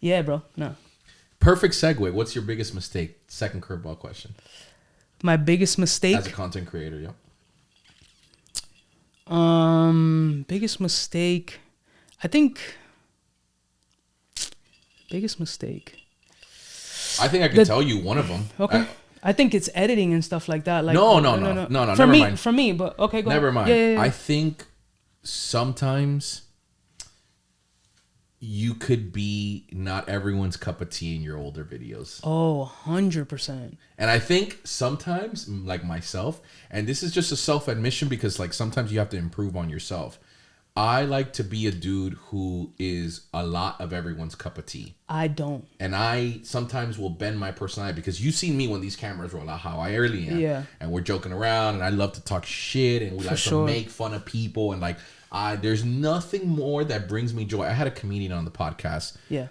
S2: Yeah, bro. No.
S1: Perfect segue. What's your biggest mistake? Second curveball question.
S2: My biggest mistake?
S1: As a content creator, yeah.
S2: Biggest mistake. I think Biggest mistake.
S1: I think I can tell you one of them.
S2: Okay. I think it's editing and stuff like that. Like
S1: No.
S2: For
S1: Never
S2: me,
S1: mind.
S2: For me, but okay, go
S1: Never
S2: ahead.
S1: mind.
S2: Yeah.
S1: I think sometimes you could be not everyone's cup of tea in your older videos.
S2: Oh, 100%.
S1: And I think sometimes, like myself, and this is just a self-admission because like sometimes you have to improve on yourself. I like to be a dude who is a lot of everyone's cup of tea.
S2: I don't.
S1: And I sometimes will bend my personality because you've seen me when these cameras roll out, how I really am.
S2: Yeah.
S1: And we're joking around and I love to talk shit and we like to make fun of people. And like, there's nothing more that brings me joy. I had a comedian on the podcast.
S2: Yeah.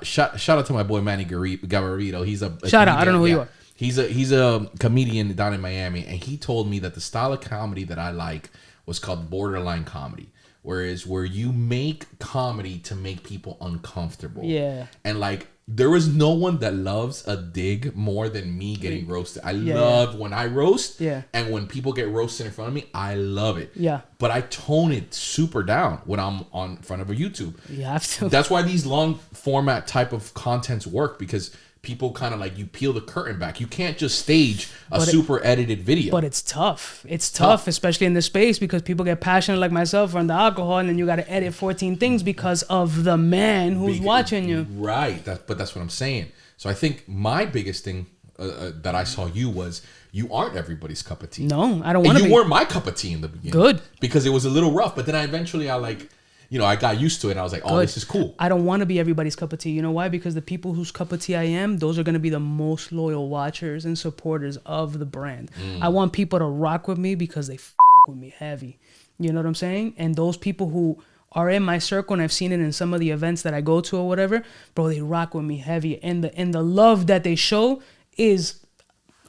S1: Shout out to my boy Manny Gavarito. He's a
S2: shout out. I don't know who you are.
S1: He's a comedian down in Miami. And he told me that the style of comedy that I like was called borderline comedy. Whereas where you make comedy to make people uncomfortable.
S2: Yeah.
S1: And like there is no one that loves a dig more than me getting roasted. I love when I roast.
S2: Yeah.
S1: And when people get roasted in front of me, I love it.
S2: Yeah.
S1: But I tone it super down when I'm on front of a YouTube.
S2: You have to.
S1: That's why these long format type of contents work because people kind of like you peel the curtain back. You can't just stage a super edited video.
S2: But it's tough. It's tough, especially in this space because people get passionate like myself on the alcohol and then you got to edit 14 things because of the man who's watching you.
S1: Right. But that's what I'm saying. So I think my biggest thing that I saw you was you aren't everybody's cup of tea.
S2: No, I don't want to be.
S1: You weren't my cup of tea in the beginning.
S2: Good.
S1: Because it was a little rough. But then I got used to it and I was like, oh, this is cool.
S2: I don't want to be everybody's cup of tea. You know why? Because the people whose cup of tea I am, those are going to be the most loyal watchers and supporters of the brand. I want people to rock with me because they with me heavy. You know what I'm saying? And those people who are in my circle, and I've seen it in some of the events that I go to or whatever, bro, they rock with me heavy. And the love that they show is,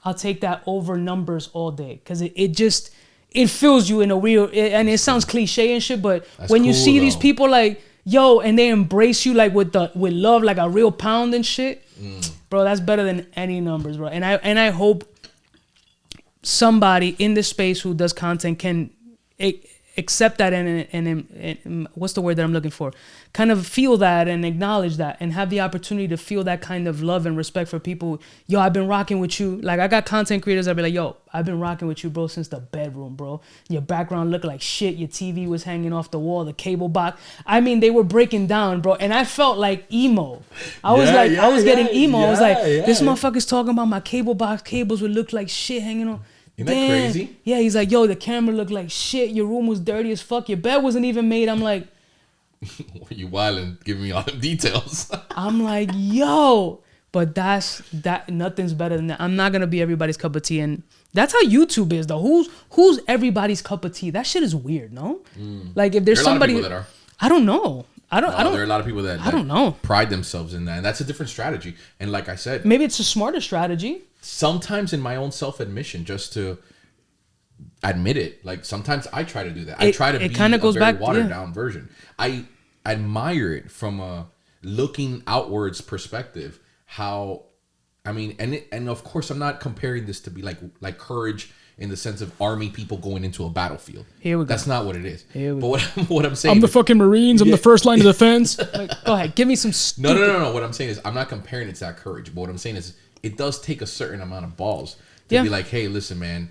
S2: I'll take that over numbers all day. Because it fills you in a real, and it sounds cliche and shit, but that's when you see these people like, yo, and they embrace you like with love, like a real pound and shit, bro, that's better than any numbers, bro. And I hope somebody in this space who does content can accept that and what's the word that I'm looking for? Kind of feel that and acknowledge that and have the opportunity to feel that kind of love and respect for people. Yo, I've been rocking with you. Like I got content creators that be like, yo, I've been rocking with you, bro, since the bedroom, bro. Your background looked like shit. Your TV was hanging off the wall, the cable box. I mean, they were breaking down, bro. And I felt like emo. I was getting emo. I was like, this motherfucker's talking about my cable box. Cables would look like shit hanging on.
S1: Isn't that crazy?
S2: Yeah, he's like, yo, the camera looked like shit. Your room was dirty as fuck. Your bed wasn't even made. I'm like,
S1: you wildin', giving me all the details.
S2: I'm like, yo, but nothing's better than that. I'm not gonna be everybody's cup of tea, and that's how YouTube is though. Who's everybody's cup of tea? That shit is weird, no? Like if there's somebody,
S1: a lot of people that are.
S2: I don't know. I don't.
S1: There are a lot of people that
S2: I don't know.
S1: Pride themselves in that, and that's a different strategy. And like I said,
S2: maybe it's a smarter strategy.
S1: Sometimes in my own self-admission, just to admit it, like sometimes I try to do that. I try to be a very watered-down version. I admire it from a looking outwards perspective. How, I mean, and of course, I'm not comparing this to be like courage in the sense of army people going into a battlefield.
S2: Here we go.
S1: That's not what it is.
S2: Here we
S1: go. What I'm saying,
S2: I'm the fucking Marines. I'm the first line of defense. Like, go ahead, give me some.
S1: No. What I'm saying is, I'm not comparing it to that courage. But what I'm saying is, it does take a certain amount of balls to be like, hey, listen, man,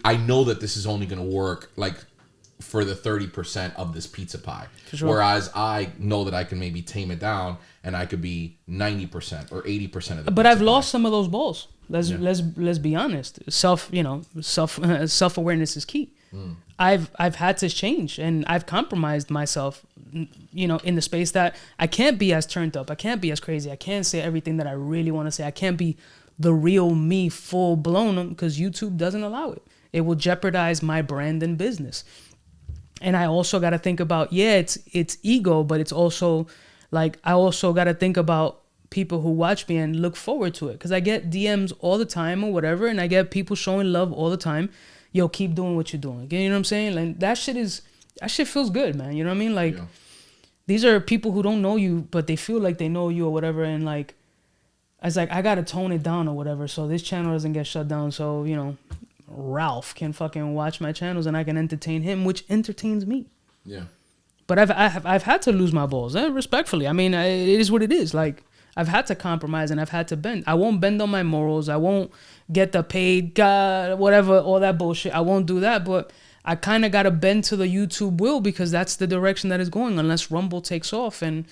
S1: I know that this is only going to work like for the 30% of this pizza pie. Sure. Whereas I know that I can maybe tame it down and I could be 90% or 80% of the
S2: But I've lost some of those balls. Let's be honest. Self awareness is key. I've had to change and I've compromised myself, in the space that I can't be as turned up. I can't be as crazy. I can't say everything that I really want to say. I can't be the real me full blown because YouTube doesn't allow it. It will jeopardize my brand and business. And I also got to think about, it's ego, but it's also like, I also got to think about people who watch me and look forward to it. Because I get DMs all the time or whatever. And I get people showing love all the time. Yo, keep doing what you're doing. You know what I'm saying? Like that shit feels good, man. You know what I mean? Like these are people who don't know you, but they feel like they know you or whatever. And like, it's like, I got to tone it down or whatever. So this channel doesn't get shut down. So, Ralph can fucking watch my channels and I can entertain him, which entertains me.
S1: Yeah.
S2: But I've had to lose my balls, respectfully. I mean, it is what it is. Like, I've had to compromise and I've had to bend. I won't bend on my morals. I won't get the paid, whatever, all that bullshit. I won't do that. But I kind of got to bend to the YouTube will, because that's the direction that is going, unless Rumble takes off. And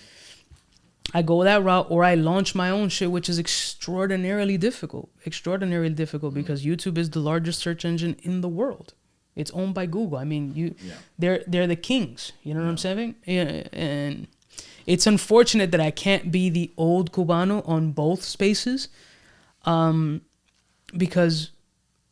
S2: I go that route, or I launch my own shit, which is extraordinarily difficult. Extraordinarily difficult, because YouTube is the largest search engine in the world. It's owned by Google. I mean, they're the kings. You know what I'm saying? Yeah, and it's unfortunate that I can't be the old Cubano on both spaces, because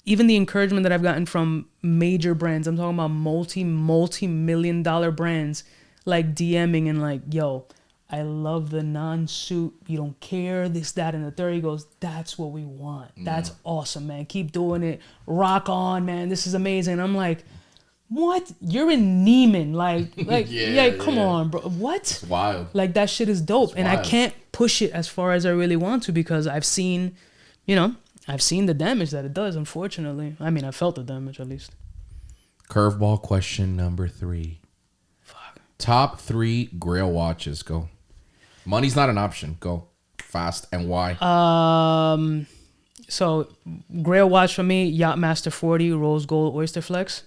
S2: even the encouragement that I've gotten from major brands, I'm talking about multi-million-dollar brands, like DMing and like, yo, I love the non-suit. You don't care, this, that, and the third. He goes, that's what we want. That's awesome, man. Keep doing it. Rock on, man. This is amazing. And I'm like, what? You're in Neiman. Come on, bro. What?
S1: It's wild.
S2: Like, that shit is dope. And I can't push it as far as I really want to, because I've seen, I've seen the damage that it does, unfortunately. I mean, I felt the damage, at least.
S1: Curveball question number 3.
S2: Fuck.
S1: Top 3 Grail watches. Go. Money's not an option. Go. Fast. And why?
S2: So, Grail watch for me, Yachtmaster 40 Rose Gold Oyster Flex.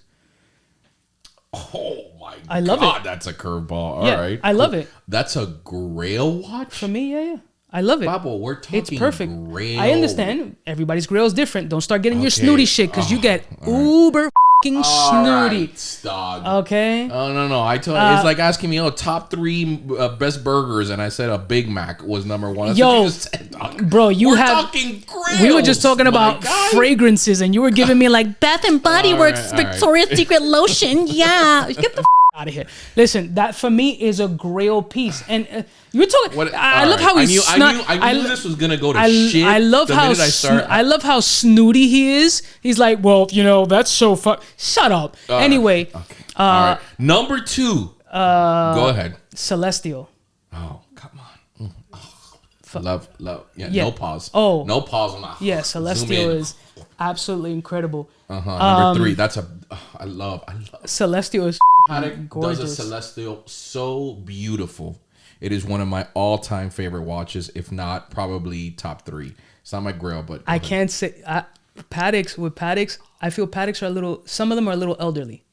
S1: Oh my
S2: I love
S1: God,
S2: it.
S1: that's a curveball. All right.
S2: I love it.
S1: That's a Grail watch?
S2: For me, yeah. I love it.
S1: Babo, we're talking
S2: it's perfect.
S1: Grail.
S2: I understand. Everybody's Grail is different. Don't start getting your snooty shit, because you get uber fucking snooty.
S1: Right, dog.
S2: Okay.
S1: Oh no! I told it's like asking me, top 3 best burgers, and I said a Big Mac was number 1. That's what you just said, dog.
S2: Bro, we're
S1: have. Talking Grails,
S2: we were just talking about fragrances, and you were giving me like Bath and Body Works Victoria's Secret lotion. Yeah, get the out of here. Listen, that for me is a Grail piece, and you were talking. I love how he's.
S1: I knew this was gonna go to shit.
S2: I love I love how snooty he is. He's like, well, that's so fun. Shut up. Anyway.
S1: Okay. All right. Number 2. Go ahead.
S2: Celestial.
S1: Oh, come on. Love. Yeah. No pause.
S2: Oh.
S1: No pause on that.
S2: Yeah. Celestial is absolutely incredible.
S1: Number 3. That's I love.
S2: Celestial is
S1: Patek
S2: gorgeous.
S1: does a Celestial so beautiful. It is one of my all-time favorite watches, if not probably top 3. It's not my Grail, but
S2: I can't say Pateks. I feel Pateks are some of them are a little elderly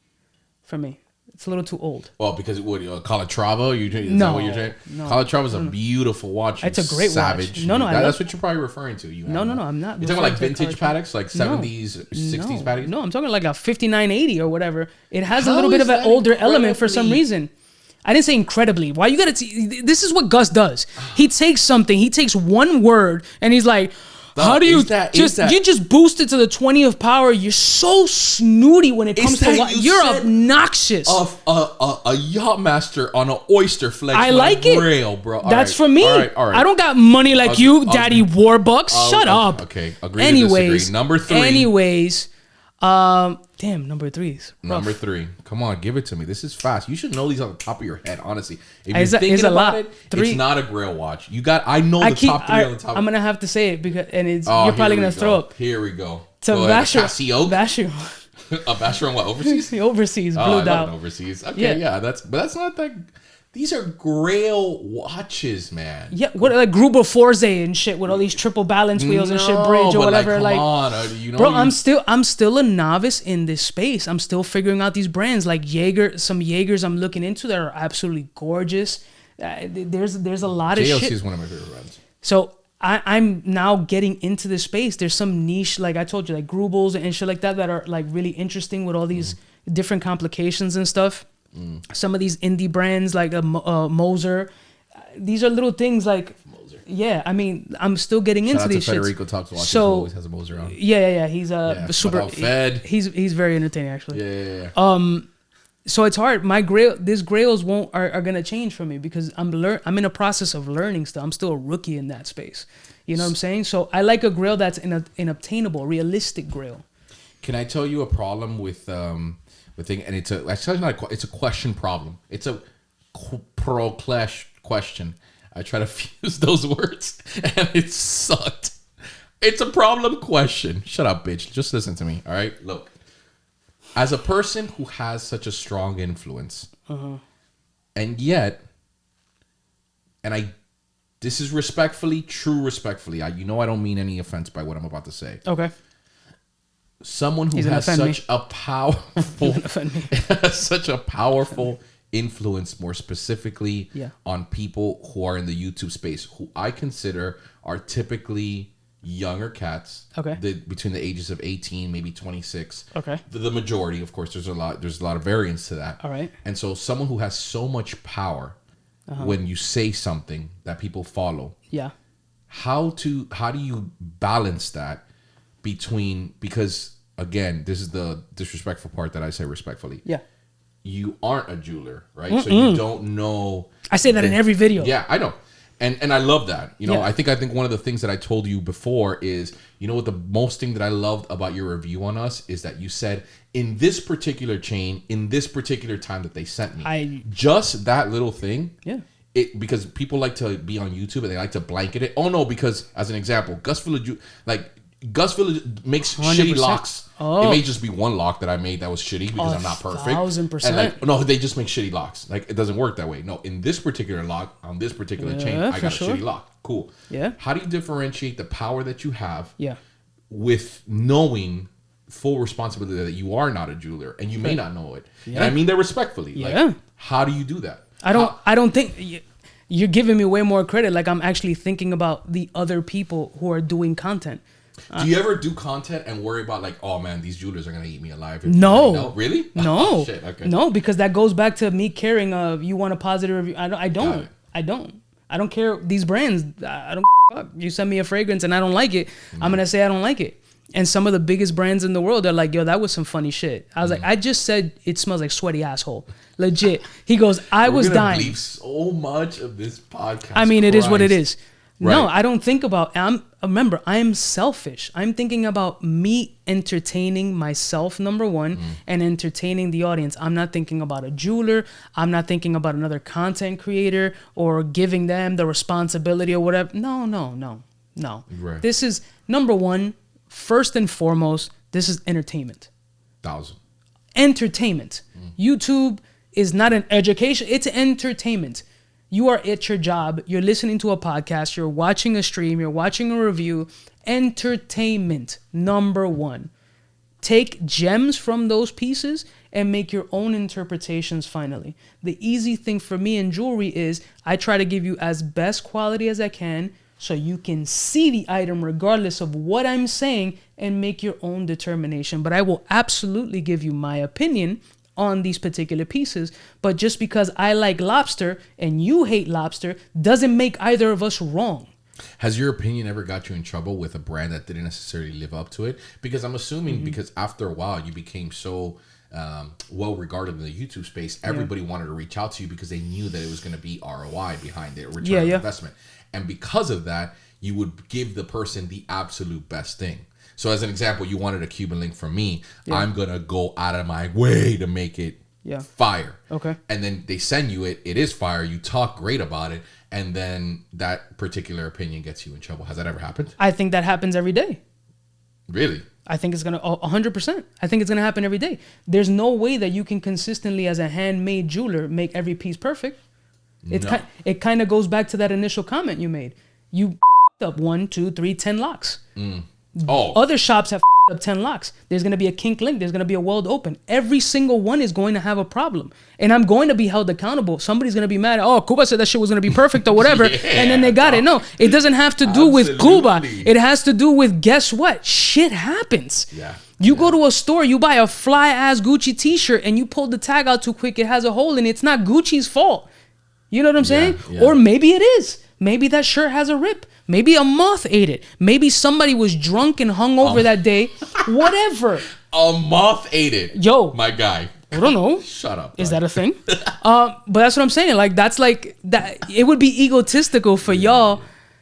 S2: for me. It's a little too old.
S1: Well, because Calatrava, is that what you're saying?
S2: No.
S1: Calatrava is a beautiful watch.
S2: It's a great
S1: savage.
S2: watch. No,
S1: that's what you're probably referring to.
S2: No, I'm not.
S1: You're talking like vintage Pateks, like 70s, 60s Pateks?
S2: No, I'm talking like a 5980 or whatever. It has a little bit of an older element for some reason. I didn't say incredibly. Why you gotta? This is what Gus does. He takes something. He takes one word and he's like, "How do you you just boost it to the 20th power? You're so snooty when it comes to what you're obnoxious."
S1: A Yachtmaster on an Oyster Flex.
S2: I like it,
S1: Grail, bro.
S2: That's for me.
S1: All right.
S2: I don't got money like you, Daddy Warbucks. Shut up.
S1: Okay. Agree to disagree. Number 3.
S2: Anyways. Damn, number 3's rough.
S1: Number 3. Come on, give it to me. This is fast. You should know these on the top of your head, honestly. If
S2: you're
S1: thinking about it, it's not a Grail watch. I know the top 3 on the top.
S2: I'm going to have to say it, because you're probably going to throw up.
S1: Here we go.
S2: To Vasher.
S1: A Vasher on what, overseas?
S2: Overseas, blue dot.
S1: Overseas. Okay, yeah, that's not that. These are Grail watches, man.
S2: Yeah, what like Gruber Forze and shit with all these triple balance wheels and shit, bridge or whatever.
S1: Come on,
S2: bro, I'm still a novice in this space. I'm still figuring out these brands like Jaeger. Some Jaegers I'm looking into that are absolutely gorgeous. There's a lot of shit.
S1: JLC is one of my favorite brands.
S2: So I'm now getting into this space. There's some niche, like I told you, like Grubels and shit like that are like really interesting with all these different complications and stuff. Some of these indie brands like Moser, these are little things like Moser. Yeah, I mean, I'm still getting into these shit.
S1: Federico Talks Watches, who always has a Moser on.
S2: Yeah. He's super. He's very entertaining actually.
S1: Yeah.
S2: So it's hard. These Grails are gonna change for me because I'm in a process of learning still. I'm still a rookie in that space. You know what I'm saying? So I like a Grail that's an obtainable, realistic Grail.
S1: Can I tell you a problem with thing? And it's a question problem. It's a pro-clash question. I try to fuse those words and it sucked. It's a problem question. Shut up, bitch. Just listen to me. All right. Look, as a person who has such a strong influence, And yet, this is respectfully, true respectfully. I don't mean any offense by what I'm about to say.
S2: Okay.
S1: Someone who has such a powerful, such a powerful influence, more specifically on people who are in the YouTube space, who I consider are typically younger cats.
S2: Okay.
S1: Between the ages of 18, maybe 26.
S2: Okay.
S1: The majority, of course, there's a lot of variance to that.
S2: All right.
S1: And so someone who has so much power when you say something that people follow.
S2: Yeah.
S1: How do you balance that because again, this is the disrespectful part that I say respectfully.
S2: Yeah.
S1: You aren't a jeweler, right? So you don't know.
S2: I say that in every video.
S1: Yeah, I know. And I love that.
S2: Yeah.
S1: I think one of the things that I told you before is, what the most thing that I loved about your review on us is that you said, in this particular chain, in this particular time that they sent me, just that little thing.
S2: Yeah.
S1: Because people like to be on YouTube and they like to blanket it. Oh no, because as an example, Gus Village makes 100%. Shitty locks. Oh. It may just be one lock that I made that was shitty because I'm not perfect.
S2: 1,000%.
S1: No, they just make shitty locks. Like, it doesn't work that way. No, in this particular lock, on this particular chain, I got a shitty lock. Cool.
S2: Yeah.
S1: How do you differentiate the power that you have
S2: with
S1: knowing full responsibility that you are not a jeweler and you may not know it? Yeah. And I mean that respectfully.
S2: Yeah.
S1: Like, how do you do that?
S2: I don't think you're giving me way more credit. Like, I'm actually thinking about the other people who are doing content.
S1: Do you ever do content and worry about like, oh man, these jewelers are gonna eat me alive?
S2: No.
S1: Really?
S2: No.
S1: Oh, shit. Okay.
S2: No, because that goes back to me caring of you want a positive review. I don't care these brands. I don't fuck. You send me a fragrance and I don't like it. I'm gonna say I don't like it. And some of the biggest brands in the world are like, yo, that was some funny shit. I was like, I just said it smells like sweaty asshole. Legit. He goes, I was dying. Bleep
S1: so much of this podcast.
S2: I mean, Christ. It is what it is. Right. No, I don't think about. Remember, I'm selfish. I'm thinking about me entertaining myself, number one, and entertaining the audience. I'm not thinking about a jeweler. I'm not thinking about another content creator or giving them the responsibility or whatever. No. Right. This is number one. First and foremost, this is entertainment.
S1: 1,000.
S2: Entertainment. YouTube is not an education. It's entertainment. You are at your job. You're listening to a podcast. You're watching a stream. You're watching a review. Entertainment, number one. Take gems from those pieces and make your own interpretations finally. The easy thing for me in jewelry is I try to give you as best quality as I can so you can see the item regardless of what I'm saying and make your own determination. But I will absolutely give you my opinion on these particular pieces, but just because I like lobster and you hate lobster doesn't make either of us wrong.
S1: Has your opinion ever got you in trouble with a brand that didn't necessarily live up to it? Because I'm assuming because after a while you became so well regarded in the YouTube space, everybody wanted to reach out to you because they knew that it was going to be ROI behind it, return on investment. And because of that, you would give the person the absolute best thing. So as an example, you wanted a Cuban link from me. Yeah. I'm going to go out of my way to make it fire.
S2: Okay.
S1: And then they send you it. It is fire. You talk great about it. And then that particular opinion gets you in trouble. Has that ever happened?
S2: I think that happens every day.
S1: Really?
S2: I think it's going to 100%. I think it's going to happen every day. There's no way that you can consistently, as a handmade jeweler, make every piece perfect. It kind of goes back to that initial comment you made. You up 1, 2, 3, 10 locks. Other shops have up 10 locks. There's going to be a kink link. There's going to be a weld open. Every single one is going to have a problem. And I'm going to be held accountable. Somebody's going to be mad. Oh, Cuba said that shit was going to be perfect or whatever. And then they got it. No, it doesn't have to do with Cuba. It has to do with, guess what? Shit happens.
S1: Yeah.
S2: You go to a store, you buy a fly-ass Gucci t-shirt and you pull the tag out too quick. It has a hole in it. It's not Gucci's fault. You know what I'm saying? Yeah. Or maybe it is. Maybe that shirt has a rip. Maybe a moth ate it. Maybe somebody was drunk and hungover that day. Whatever.
S1: A moth ate it.
S2: Yo.
S1: My guy.
S2: I don't know.
S1: Shut up.
S2: Is that a thing? But that's what I'm saying. Like, that's like that. It would be egotistical for y'all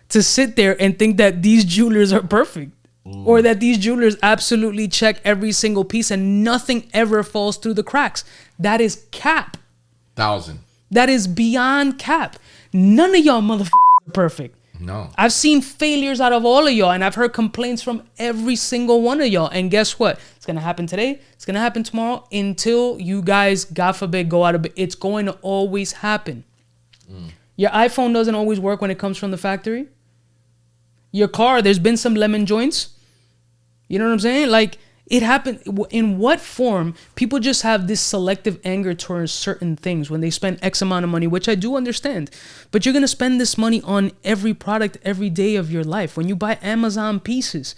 S2: to sit there and think that these jewelers are perfect. Or that these jewelers absolutely check every single piece and nothing ever falls through the cracks. That is cap.
S1: 1,000.
S2: That is beyond cap. None of y'all motherfuckers are perfect.
S1: No.
S2: I've seen failures out of all of y'all, and I've heard complaints from every single one of y'all. And guess what? It's gonna happen today. It's gonna happen tomorrow. Until you guys, God forbid, go out of it. It's going to always happen. Your iPhone doesn't always work when it comes from the factory. Your car, there's been some lemon joints. You know what I'm saying? Like, it happened. In what form? People just have this selective anger towards certain things when they spend X amount of money, which I do understand. But you're going to spend this money on every product every day of your life. When you buy Amazon pieces,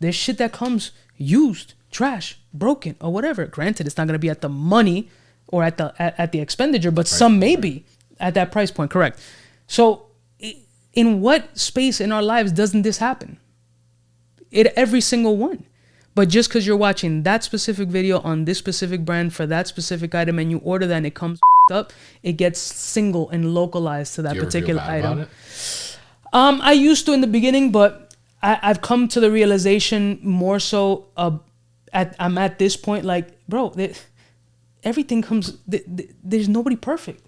S2: there's shit that comes used, trash, broken, or whatever. Granted, it's not going to be at the money or at the expenditure, but some may be at that price point, correct? So in what space in our lives doesn't this happen? Every single one. But just because you're watching that specific video on this specific brand for that specific item and you order that and it comes up, it gets single and localized to that particular item. I used to in the beginning, but I've come to the realization more so I'm at this point like, bro, everything comes, there's nobody perfect.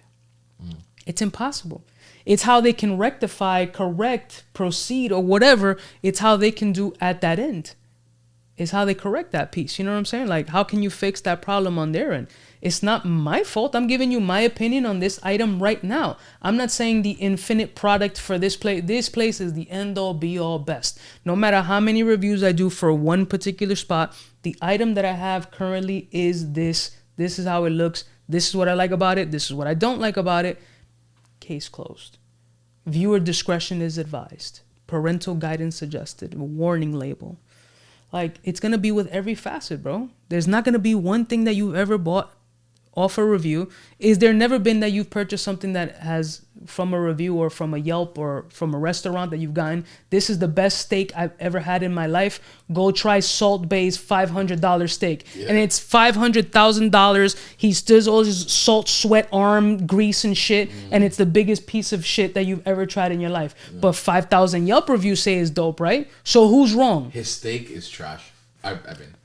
S2: It's impossible. It's how they can rectify, correct, proceed, or whatever. It's how they can do at that end. It's how they correct that piece. You know what I'm saying? Like, how can you fix that problem on their end? It's not my fault. I'm giving you my opinion on this item right now. I'm not saying the infinite product for this place. This place is the end all be all best. No matter how many reviews I do for one particular spot, the item that I have currently is this. This is how it looks. This is what I like about it. This is what I don't like about it. Case closed. Viewer discretion is advised. Parental guidance suggested. Warning label. Like, it's going to be with every facet, bro. There's not going to be one thing that you've ever bought off a review. Is there never been that you've purchased something that has from a review or from a Yelp or from a restaurant that you've gotten, this is the best steak I've ever had in my life. Go try Salt Bay's $500 steak. Yeah. And it's $500,000. He does all his salt, sweat, arm, grease and shit. And it's the biggest piece of shit that you've ever tried in your life. But 5,000 Yelp reviews say it's dope, right? So who's wrong?
S1: His steak is trash. I've been.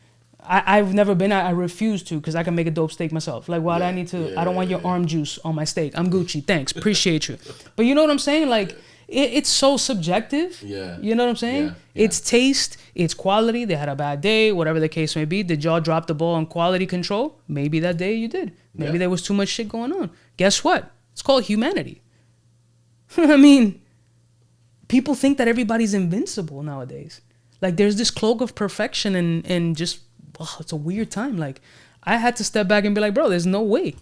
S2: I've never been. I refuse to because I can make a dope steak myself. Like, why do I need to? I don't want your arm juice on my steak. I'm Gucci. Thanks. Appreciate you. But you know what I'm saying? Like, it's so subjective. Yeah. You know what I'm saying? Yeah. It's taste. It's quality. They had a bad day, whatever the case may be. Did y'all drop the ball on quality control? Maybe that day you did. Maybe there was too much shit going on. Guess what? It's called humanity. I mean, people think that everybody's invincible nowadays. Like, there's this cloak of perfection and just... Oh, it's a weird time. Like, I had to step back and be like, bro, there's no way.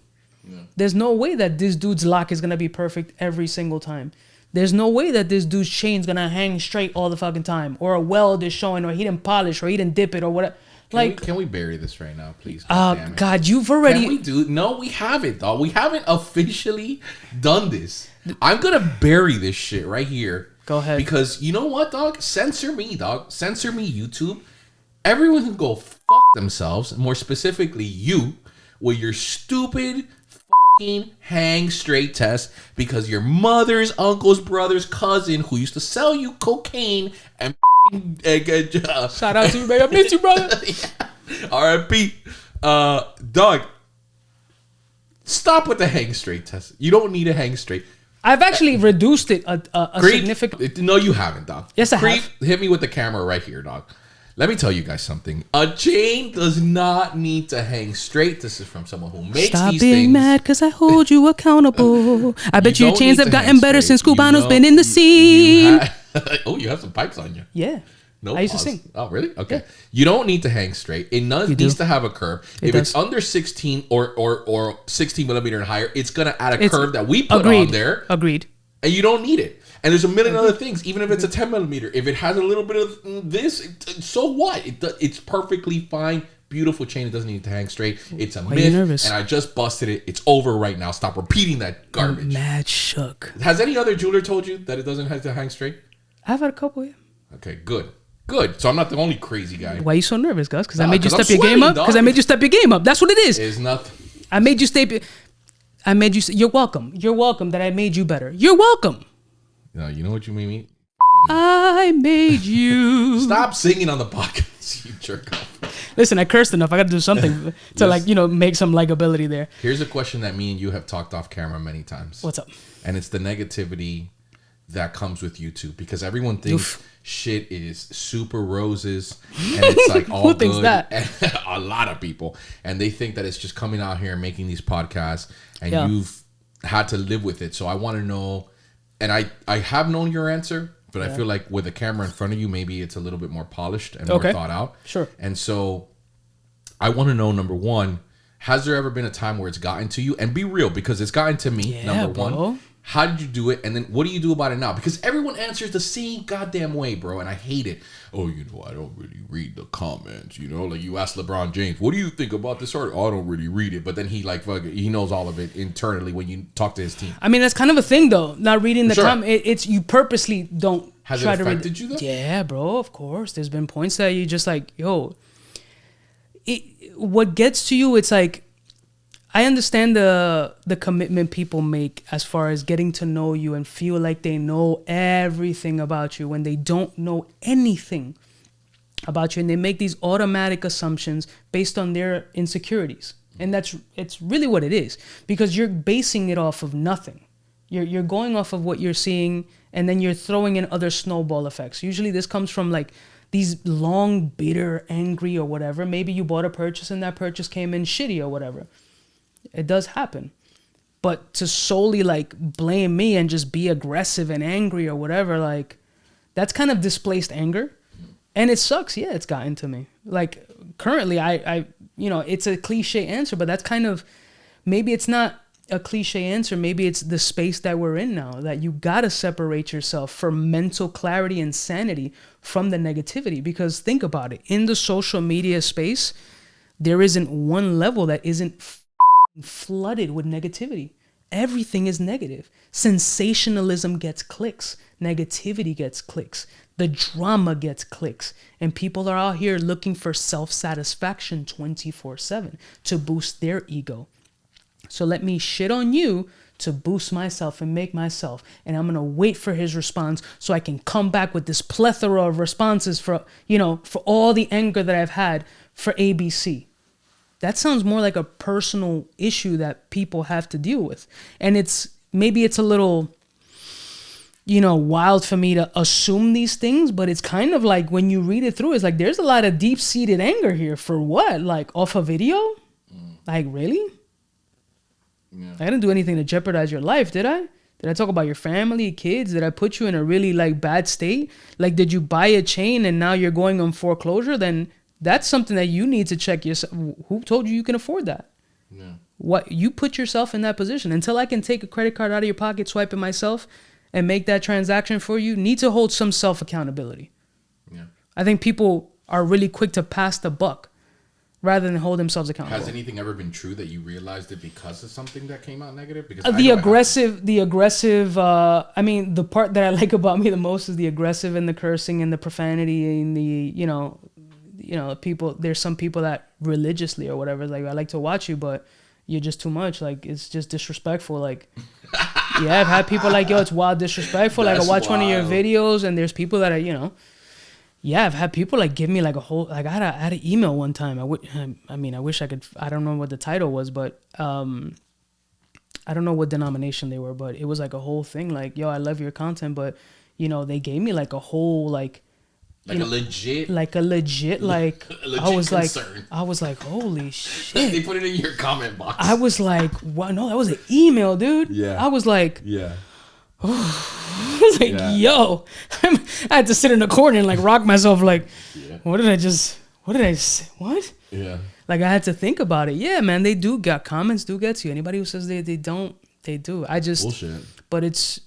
S2: Yeah. There's no way that this dude's lock is going to be perfect every single time. There's no way that this dude's chain's going to hang straight all the fucking time. Or a weld is showing, or he didn't polish, or he didn't dip it, or whatever.
S1: Can we bury this right now, please?
S2: God, you've already...
S1: Can we do... No, we haven't, dog. We haven't officially done this. I'm going to bury this shit right here.
S2: Go ahead.
S1: Because you know what, dog? Censor me, dog. Censor me, YouTube. Everyone can go fuck themselves, more specifically you, with your stupid fucking hang straight test because your mother's uncle's brother's cousin who used to sell you cocaine and
S2: shout out to you, baby. I miss you, brother.
S1: R.I.P. Dog, stop with the hang straight test. You don't need a hang straight.
S2: I've actually reduced it a significant...
S1: No, you haven't, dog.
S2: Yes, I have.
S1: Hit me with the camera right here, dog. Let me tell you guys something. A chain does not need to hang straight. This is from someone who makes these things.
S2: Stop being mad because I hold you accountable. I bet your chains have gotten better since CubaKnow's been in the scene.
S1: You have some pipes on you.
S2: Yeah.
S1: No,
S2: I used to sing.
S1: Oh, really? Okay.
S2: Yeah.
S1: You don't need to hang straight. It needs to have a curve. If it's under 16 or 16 millimeter and higher, it's going to add a curve that we put on there.
S2: Agreed.
S1: And you don't need it. And there's a million other things. Even if it's a 10 millimeter, if it has a little bit of this, so what? It's perfectly fine. Beautiful chain. It doesn't need to hang straight. It's a myth. And I just busted it. It's over right now. Stop repeating that garbage.
S2: I'm mad shook.
S1: Has any other jeweler told you that it doesn't have to hang straight?
S2: I've had a couple, yeah.
S1: Okay, good. Good. So I'm not the only crazy guy.
S2: Why are you so nervous, Gus? Because I made you step your game up? Because I made you step your game up. That's what it is.
S1: It's nothing.
S2: I made you step... I made you... You're welcome. You're welcome that I made you better. You're welcome.
S1: No, you know what you made me?
S2: I made you.
S1: Stop singing on the podcast, you jerk off.
S2: Listen, I cursed enough. I got to do something to make some likability there.
S1: Here's a question that me and you have talked off camera many times.
S2: What's up?
S1: And it's the negativity that comes with YouTube, because everyone thinks shit is super roses and it's like all
S2: Who thinks
S1: good.
S2: that?
S1: And a lot of people, and they think that it's just coming out here and making these podcasts, and you've had to live with it. So I want to know, and I have known your answer, but I feel like with a camera in front of you, maybe it's a little bit more polished and more thought out.
S2: Sure.
S1: And so I want to know, number one, has there ever been a time where it's gotten to you? And be real, because it's gotten to me, number one. How did you do it? And then what do you do about it now? Because everyone answers the same goddamn way, bro. And I hate it. Oh, I don't really read the comments. Like you ask LeBron James, what do you think about this article? Oh, I don't really read it. But then he he knows all of it internally when you talk to his team.
S2: I mean, that's kind of a thing, though. Not reading the comments. It's you purposely don't
S1: Has
S2: try
S1: it affected
S2: to
S1: you, though?
S2: Yeah, bro, of course. There's been points that you just like, yo. What gets to you, it's like, I understand the commitment people make as far as getting to know you and feel like they know everything about you when they don't know anything about you, and they make these automatic assumptions based on their insecurities. And it's really what it is, because you're basing it off of nothing. You're going off of what you're seeing, and then you're throwing in other snowball effects. Usually this comes from like these long, bitter, angry or whatever. Maybe you bought a purchase and that purchase came in shitty or whatever. It does happen. But to solely like blame me and just be aggressive and angry or whatever, like that's kind of displaced anger. And it sucks. Yeah, it's gotten to me. Like currently I it's a cliche answer, but that's kind of, maybe it's not a cliche answer. Maybe it's the space that we're in now, that you got to separate yourself for mental clarity and sanity from the negativity. Because think about it, in the social media space, there isn't one level that isn't flooded with negativity. Everything is negative. Sensationalism gets clicks. Negativity gets clicks. The drama gets clicks. And people are out here looking for self-satisfaction 24/7 to boost their ego. So let me shit on you to boost myself and make myself. And I'm going to wait for his response so I can come back with this plethora of responses for all the anger that I've had for ABC. That sounds more like a personal issue that people have to deal with. And maybe it's a little, wild for me to assume these things, but it's kind of like when you read it through, it's like there's a lot of deep-seated anger here. For what? Like off a video? Like, really? Yeah. I didn't do anything to jeopardize your life, did I? Did I talk about your family, kids? Did I put you in a really like bad state? Like, did you buy a chain and now you're going on foreclosure? Then that's something that you need to check yourself. Who told you can afford that? Yeah. What, you put yourself in that position. Until I can take a credit card out of your pocket, swipe it myself, and make that transaction for you, need to hold some self-accountability. Yeah. I think people are really quick to pass the buck rather than hold themselves accountable.
S1: Has anything ever been true that you realized it because of something that came out negative? Because
S2: the aggressive, I mean, the part that I like about me the most is the aggressive and the cursing and the profanity and the, people, there's some people that religiously or whatever, like, I like to watch you, but you're just too much. Like, it's just disrespectful. Like, yeah, I've had people like, yo, it's wild disrespectful. Like, I watch one of your videos and there's people that are, yeah, I've had people like give me like a whole, like I had an email one time. I wish I could, I don't know what the title was, but I don't know what denomination they were, but it was like a whole thing. Like, yo, I love your content, but they gave me like a whole, like a legit, like, I was concern. I was like, holy shit.
S1: They put it in your comment box.
S2: I was like, wow, no, that was an email, dude. Yeah. I was like,
S1: yeah.
S2: I was like, yo, I had to sit in the corner and like rock myself. Like, what did I say? What?
S1: Yeah.
S2: Like, I had to think about it. Yeah, man, they do got comments do get to you. Anybody who says they don't, they do. Bullshit. But it's,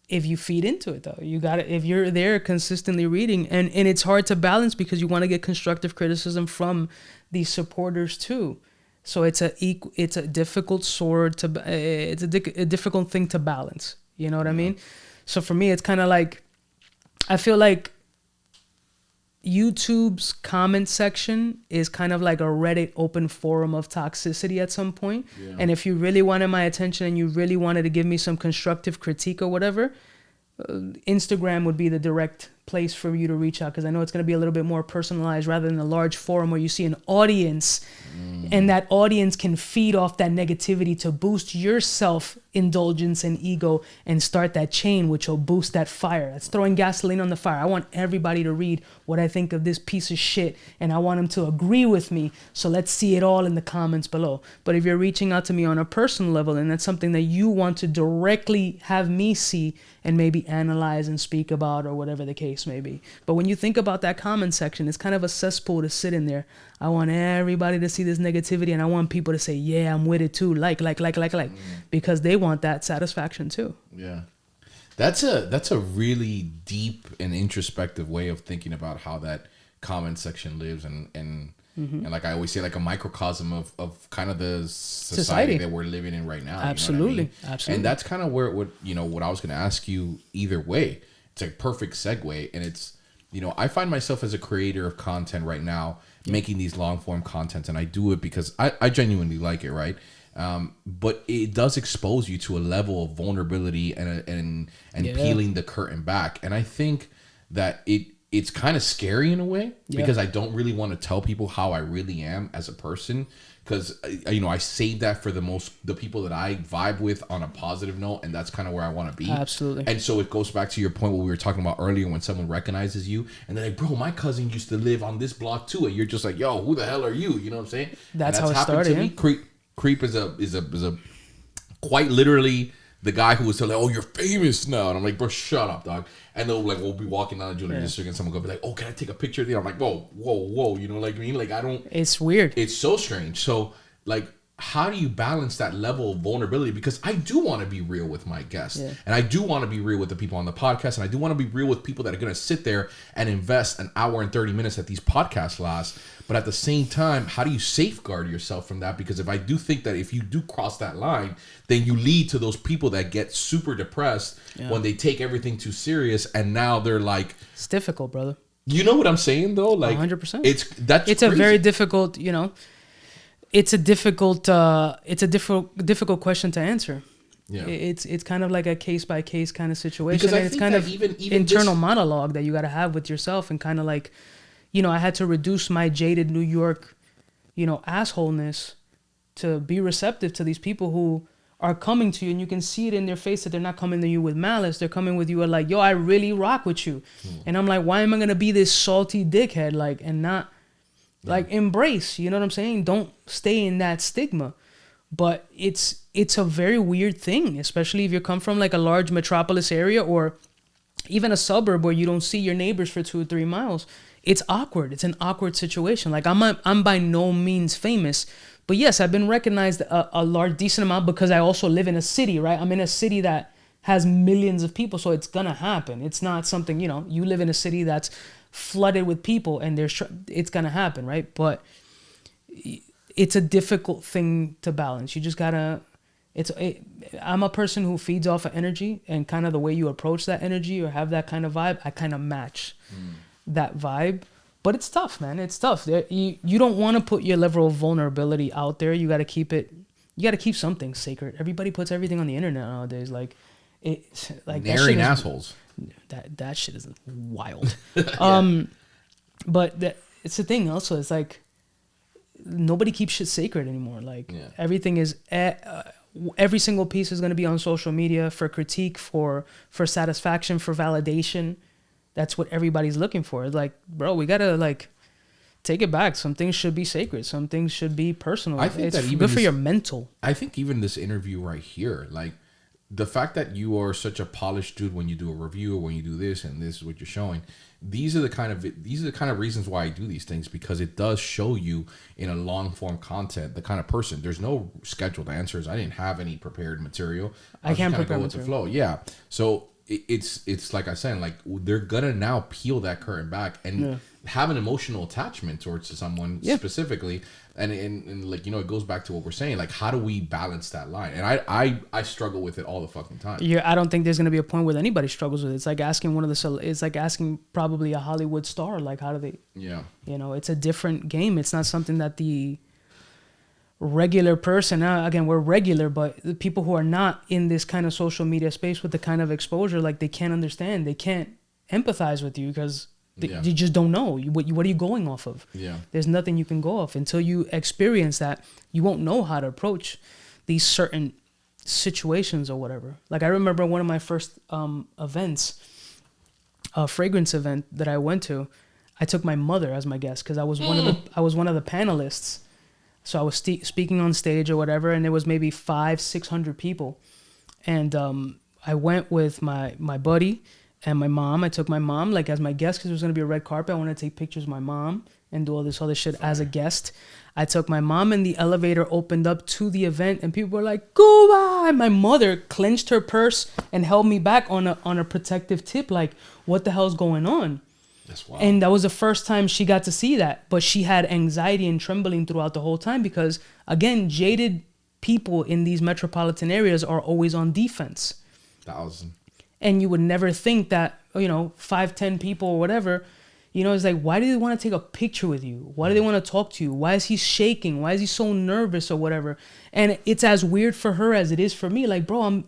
S2: if you feed into it though, you got to, if you're there consistently reading, and it's hard to balance because you want to get constructive criticism from these supporters too. So it's a difficult sword to, it's a difficult thing to balance. You know what I mean? So for me, it's kind of like, I feel like YouTube's comment section is kind of like a Reddit open forum of toxicity at some point. Yeah. And if you really wanted my attention and you really wanted to give me some constructive critique or whatever, Instagram would be the direct place for you to reach out, because I know it's going to be a little bit more personalized rather than a large forum where you see an audience and that audience can feed off that negativity to boost your self-indulgence and ego and start that chain, which will boost that fire. That's throwing gasoline on the fire. I want everybody to read what I think of this piece of shit, and I want them to agree with me. So let's see it all in the comments below. But if you're reaching out to me on a personal level and that's something that you want to directly have me see and maybe analyze and speak about, or whatever the case may be. But when you think about that comment section, it's kind of a cesspool to sit in there. I want everybody to see this negativity, and I want people to say, yeah, I'm with it too. Like, because they want that satisfaction too.
S1: Yeah. That's a really deep and introspective way of thinking about how that comment section lives, and like I always say, like a microcosm of kind of the society that we're living in right now.
S2: Absolutely.
S1: You know what I mean?
S2: Absolutely.
S1: And that's kind of where what I was going to ask you either way. It's a perfect segue, and it's, I find myself as a creator of content right now, making these long form content, and I do it because I genuinely like it, right? But it does expose you to a level of vulnerability and peeling the curtain back, and I think that it's kind of scary in a way, because I don't really want to tell people how I really am as a person, because I save that for the people that I vibe with on a positive note, and that's kind of where I want to be.
S2: Absolutely.
S1: And so it goes back to your point what we were talking about earlier, when someone recognizes you and they're like, bro, my cousin used to live on this block too, and you're just like, yo, who the hell are you? You know what I'm saying?
S2: That's how it started.
S1: To me. Creep is a quite literally the guy who was like, oh, you're famous now, and I'm like, bro, shut up, dog. And they'll we'll be walking down the Julia District, and someone will be like, oh, can I take a picture of you? I'm like, whoa, you know, like, I mean, like, I don't.
S2: It's weird.
S1: It's so strange. So, like, how do you balance that level of vulnerability? Because I do want to be real with my guests, and I do want to be real with the people on the podcast, and I do want to be real with people that are going to sit there and invest an hour and 30 minutes that these podcasts last. But at the same time, how do you safeguard yourself from that? Because if I do think that if you do cross that line, then you lead to those people that get super depressed when they take everything too serious, and now they're like,
S2: it's difficult, brother.
S1: You know what I'm saying though? Like
S2: 100%.
S1: It's
S2: crazy. A very difficult, it's a difficult question to answer. Yeah. It's kind of like a case by case kind of situation. And it's kind of even internal monologue that you got to have with yourself, and kind of like, I had to reduce my jaded New York, assholeness to be receptive to these people who are coming to you, and you can see it in their face that they're not coming to you with malice. They're coming with you at like, yo, I really rock with you. And I'm like, why am I going to be this salty dickhead? Like, and not like embrace, you know what I'm saying? Don't stay in that stigma. But it's a very weird thing, especially if you come from like a large metropolis area or even a suburb where you don't see your neighbors for 2 or 3 miles. It's awkward. It's an awkward situation. Like I'm by no means famous, but yes, I've been recognized a large, decent amount because I also live in a city, right? I'm in a city that has millions of people, so it's gonna happen. It's not something, you live in a city that's flooded with people, and it's gonna happen, right? But it's a difficult thing to balance. You just gotta. I'm a person who feeds off of energy, and kind of the way you approach that energy or have that kind of vibe, I kind of match that vibe. But it's tough, man. It's tough. You don't want to put your level of vulnerability out there. You got to keep it. You got to keep something sacred. Everybody puts everything on the internet nowadays. Like
S1: Naring assholes.
S2: That shit is wild. But it's the thing. Also, it's like nobody keeps shit sacred anymore. Like everything is. Every single piece is going to be on social media for critique, for satisfaction, for validation. That's what everybody's looking for. It's like, bro, we got to like take it back. Some things should be sacred. Some things should be personal.
S1: I think
S2: it's good for your mental.
S1: I think even this interview right here, like the fact that you are such a polished dude when you do a review or when you do this and this is what you're showing. These are the kind of reasons why I do these things, because it does show you in a long form content the kind of person. There's no scheduled answers. I didn't have any prepared material.
S2: I can't prepare
S1: go with the flow. Yeah. So it's like I said, like they're gonna now peel that curtain back and have an emotional attachment towards someone specifically, and like it goes back to what we're saying, like how do we balance that line? And I struggle with it all the fucking time.
S2: I don't think there's gonna be a point where anybody struggles with it. It's like asking it's like asking probably a Hollywood star, like how do they? Yeah. It's a different game. It's not something that the regular person, again, we're regular, but the people who are not in this kind of social media space with the kind of exposure, like they can't understand. They can't empathize with you because
S1: Yeah.
S2: you just don't know. What are you going off of?
S1: Yeah.
S2: There's nothing you can go off until you experience that. You won't know how to approach these certain situations or whatever. Like I remember one of my first events, a fragrance event that I went to. I took my mother as my guest because I was one of the panelists. So I was speaking on stage or whatever, and there was maybe 500-600 people, and I went with my buddy and my mom. I took my mom like as my guest because there was gonna be a red carpet. I wanted to take pictures of my mom and do all this other shit as a guest. I took my mom, and the elevator opened up to the event, and people were like, "Cuba!" And my mother clenched her purse and held me back on a protective tip, like, "What the hell's going on?"
S1: That's wild.
S2: And that was the first time she got to see that. But she had anxiety and trembling throughout the whole time because, again, jaded people in these metropolitan areas are always on defense.
S1: 1,000.
S2: And you would never think that, 5-10 people or whatever, it's like, why do they want to take a picture with you? Why do they want to talk to you? Why is he shaking? Why is he so nervous or whatever? And it's as weird for her as it is for me. Like, bro,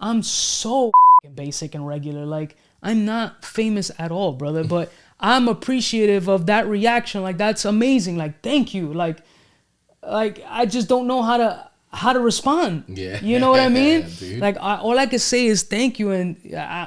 S2: I'm so basic and regular. Like, I'm not famous at all, brother, but I'm appreciative of that reaction. Like, that's amazing. Like, thank you. Like I just don't know how to respond.
S1: Yeah.
S2: You know what I mean?
S1: Dude.
S2: Like, all I can say is thank you, and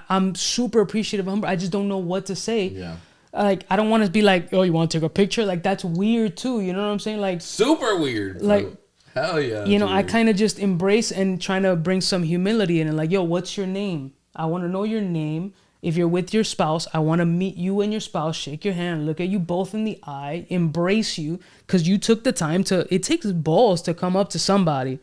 S2: I'm super appreciative of her. I just don't know what to say.
S1: Yeah.
S2: Like, I don't want to be like, oh, you want to take a picture? Like, that's weird too. You know what I'm saying? Like,
S1: Super weird, bro.
S2: Like,
S1: hell yeah.
S2: I
S1: dude.
S2: kind of just embrace and trying to bring some humility in it. Like, yo, what's your name? I want to know your name. If you're with your spouse, I want to meet you and your spouse, shake your hand, look at you both in the eye, embrace you, because you took the time to. It takes balls to come up to somebody.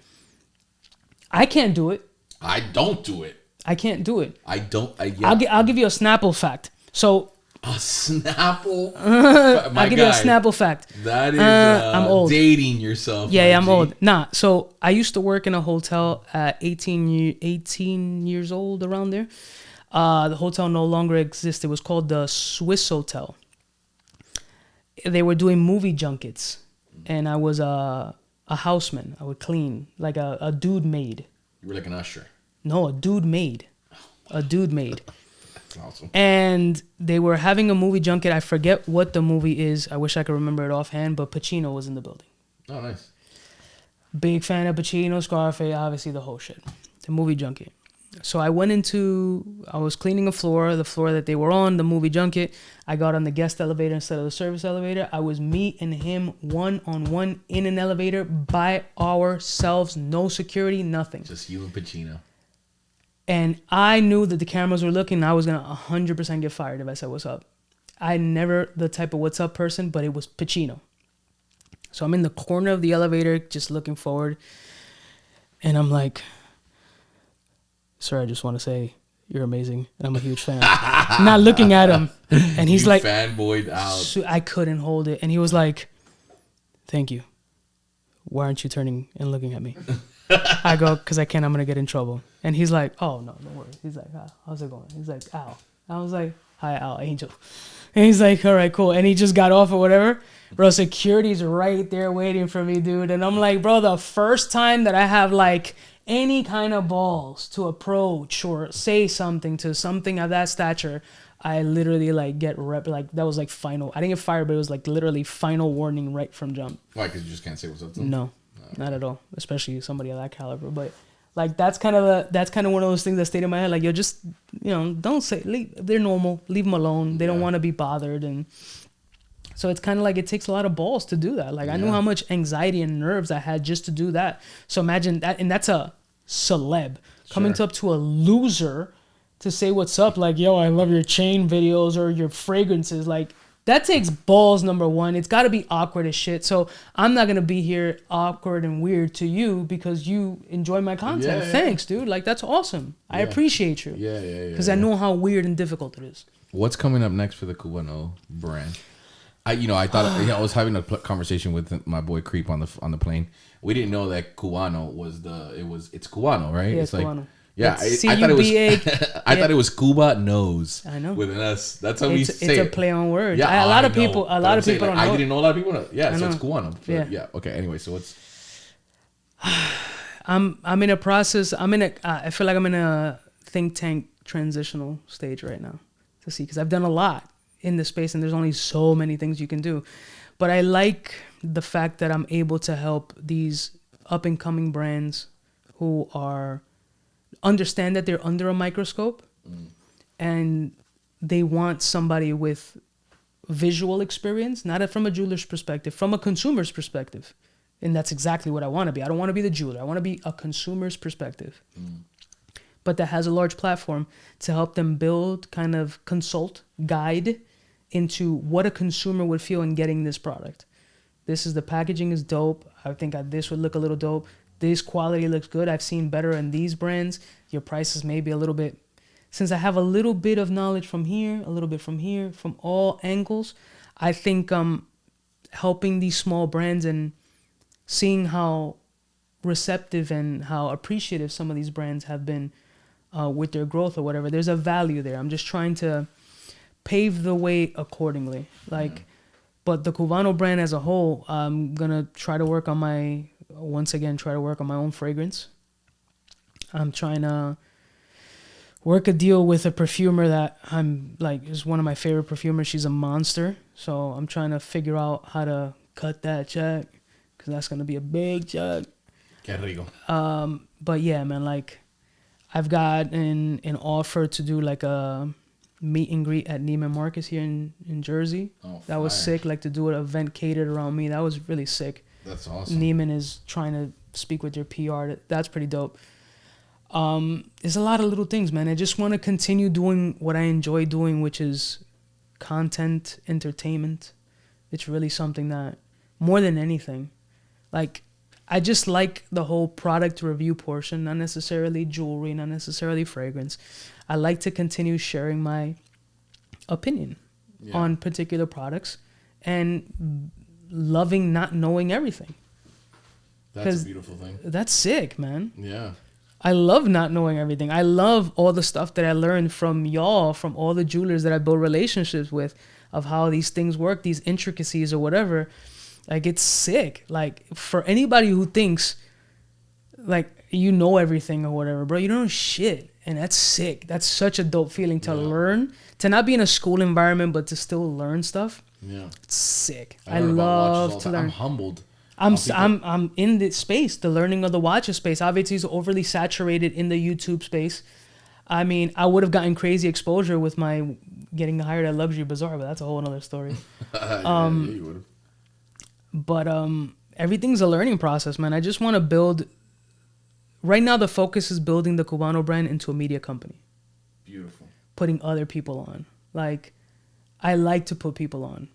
S2: I can't do it.
S1: I don't do it.
S2: I can't do it.
S1: I don't.
S2: I'll give you a Snapple fact. So
S1: A Snapple?
S2: I'll give you a Snapple fact.
S1: That is
S2: I'm old.
S1: dating yourself.
S2: Yeah, I'm
S1: G.
S2: old. Nah, so I used to work in a hotel at 18 years old, around there. The hotel no longer exists. It was called the Swiss Hotel. They were doing movie junkets, and I was a houseman. I would clean, like a dude maid.
S1: You were like an usher.
S2: No, a dude maid. A dude maid.
S1: That's awesome.
S2: And they were having a movie junket. I forget what the movie is. I wish I could remember it offhand, but Pacino was in the building.
S1: Oh, nice.
S2: Big fan of Pacino, Scarface, obviously the whole shit. The movie junket. So I was cleaning the floor that they were on, the movie junket. I got on the guest elevator instead of the service elevator. I was me and him one-on-one in an elevator by ourselves, no security, nothing.
S1: Just you and Pacino.
S2: And I knew that the cameras were looking, and I was going to 100% get fired if I said what's up. I never the type of what's up person, but it was Pacino. So I'm in the corner of the elevator, just looking forward. And I'm like, sir, I just want to say you're amazing, and I'm a huge fan. Not looking at him, and he's like,
S1: fanboyed out.
S2: I couldn't hold it, and he was like, "Thank you. Why aren't you turning and looking at me?" I go, "Cause I can't. I'm gonna get in trouble." And he's like, "Oh no, don't worry." He's like, "How's it going?" He's like, "Al." I was like, "Hi, Al, Angel." And he's like, "All right, cool." And he just got off or whatever. Bro, security's right there waiting for me, dude. And I'm like, bro, the first time that I have like any kind of balls to approach or say something to something of that stature, I literally like get like that was like final. I didn't get fired, but it was like literally final warning right from jump.
S1: Why? Because you just can't say what's up to them?
S2: No, not at all. Especially somebody of that caliber. But like that's kind of one of those things that stayed in my head. Like, yo, just don't say. They're normal. Leave them alone. They don't want to be bothered. And so it's kind of like it takes a lot of balls to do that. Like I knew how much anxiety and nerves I had just to do that. So imagine that, and that's a celeb coming up to a loser to say what's up. Like, yo, I love your chain videos or your fragrances. Like that takes balls. Number one, it's got to be awkward as shit. So I'm not gonna be here awkward and weird to you because you enjoy my content. Thanks, dude. Like that's awesome. I appreciate you.
S1: Yeah.
S2: Because I know how weird and difficult it is.
S1: What's coming up next for the CubaKnow brand? I thought I was having a conversation with my boy Creep on the plane. We didn't know that Cubano it's Cubano, right?
S2: Yeah,
S1: it's like
S2: Cubano.
S1: Yeah,
S2: It's
S1: I thought it was.
S2: CUBA.
S1: I thought it was Cuba knows.
S2: I know.
S1: With an S. That's how we say
S2: It's a
S1: it.
S2: play on words.
S1: Yeah,
S2: A lot
S1: I
S2: of people
S1: know.
S2: don't know.
S1: I didn't know a lot of people know. Yeah, so it's
S2: know.
S1: Cubano.
S2: Yeah.
S1: Yeah. Okay. Anyway, so what's?
S2: I'm in a process. I feel like I'm in a think tank transitional stage right now. to see, because I've done a lot in this space and there's only so many things you can do. But I like the fact that I'm able to help these up and coming brands who are understand that they're under a microscope and they want somebody with visual experience, not from a jeweler's perspective, from a consumer's perspective. And that's exactly what I want to be. I don't want to be the jeweler. I want to be a consumer's perspective. But that has a large platform to help them build, kind of consult, guide into what a consumer would feel in getting this product. This is the packaging is dope. I think this would look a little dope. This quality looks good. I've seen better in these brands. Your prices may be a little bit. Since I have a little bit of knowledge from here, a little bit from here, from all angles, I think helping these small brands and seeing how receptive and how appreciative some of these brands have been with their growth or whatever. There's a value there. I'm just trying to pave the way accordingly. But the Cubano brand as a whole, I'm gonna try to work on my own fragrance. I'm trying to work a deal with a perfumer that I'm like is one of my favorite perfumers. She's a monster. So I'm trying to figure out how to cut that check, because that's gonna be a big check.
S1: Qué rico.
S2: But yeah, man, like I've got an offer to do like a meet and greet at Neiman Marcus here in Jersey. That was sick. Like to do an event catered around me. That was really sick.
S1: That's awesome.
S2: Neiman is trying to speak with their PR. That's pretty dope. There's a lot of little things, man. I just want to continue doing what I enjoy doing, which is content, entertainment. It's really something that, more than anything, like, I just like the whole product review portion, not necessarily jewelry, not necessarily fragrance. I like to continue sharing my opinion on particular products and loving not knowing everything.
S1: That's a beautiful thing.
S2: That's sick, man.
S1: Yeah.
S2: I love not knowing everything. I love all the stuff that I learned from y'all, from all the jewelers that I built relationships with, of how these things work, these intricacies or whatever. Like, it's sick. Like, for anybody who thinks, like, you know everything or whatever, bro, you don't know shit. And that's sick. That's such a dope feeling to learn. To not be in a school environment, but to still learn stuff. Yeah. It's sick. I love to learn.
S1: I'm humbled.
S2: I'm in this space, the learning of the watches space. Obviously, it's overly saturated in the YouTube space. I mean, I would have gotten crazy exposure with my getting hired at Luxury Bazaar, but that's a whole other story.
S1: Yeah, you would have.
S2: But everything's a learning process, man. I just want to build. Right now, the focus is building the Cubano brand into a media company. Beautiful. Putting other people on. Like, I like to put people on.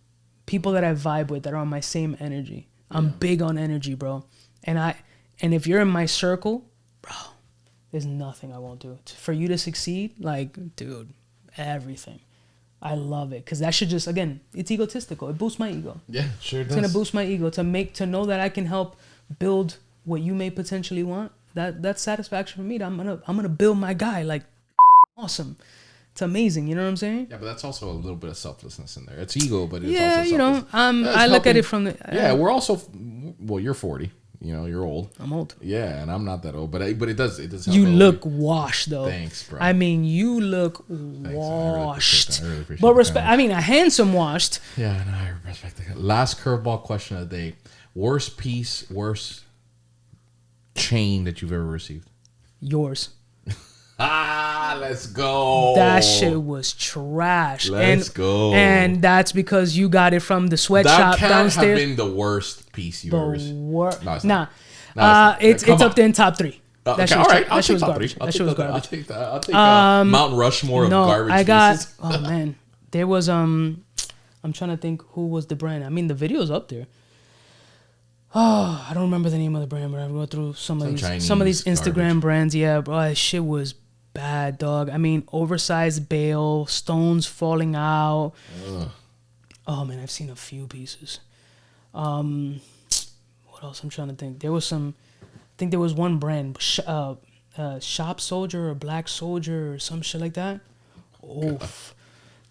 S2: People that I vibe with, that are on my same energy. I'm big on energy, bro. And if you're in my circle, bro, there's nothing I won't do. For you to succeed, like, dude, everything. I love it. Because that should just, again, it's egotistical. It boosts my ego.
S1: Yeah, sure does.
S2: It's going to boost my ego to know that I can help build what you may potentially want. That's satisfaction for me. That I'm gonna build my guy. Like, awesome. It's amazing. You know what I'm saying?
S1: Yeah, but that's also a little bit of selflessness in there. It's ego, but it's
S2: also
S1: selfless.
S2: You know, I look at it from the...
S1: we're also... Well, you're 40. You know, you're old.
S2: I'm old.
S1: Yeah, and I'm not that old, but it does help.
S2: You look washed, though.
S1: Thanks, bro.
S2: I mean, you look washed.
S1: I really appreciate
S2: but respect. I mean, a handsome washed.
S1: Yeah, no, I respect that. Last curveball question of the day: worst piece, worst chain that you've ever received?
S2: Yours.
S1: Let's go.
S2: That shit was trash.
S1: Let's go.
S2: And that's because you got it from the sweatshop downstairs.
S1: That can't have been the worst piece you've ever received. No, it's not.
S2: It's up there in top 3.
S1: Okay, all right.
S2: That shit was garbage. That shit was garbage.
S1: I'll take Mount Rushmore of garbage pieces.
S2: Oh, man. There was, I'm trying to think who was the brand. I mean, the video's up there. Oh, I don't remember the name of the brand, but I go through some of these Instagram garbage brands. Yeah, bro, that shit was bad, dog. I mean, oversized bail, stones falling out. Ugh. Oh man, I've seen a few pieces. What else? I'm trying to think. There was I think there was one brand, Shop Soldier or Black Soldier or some shit like that. Oof,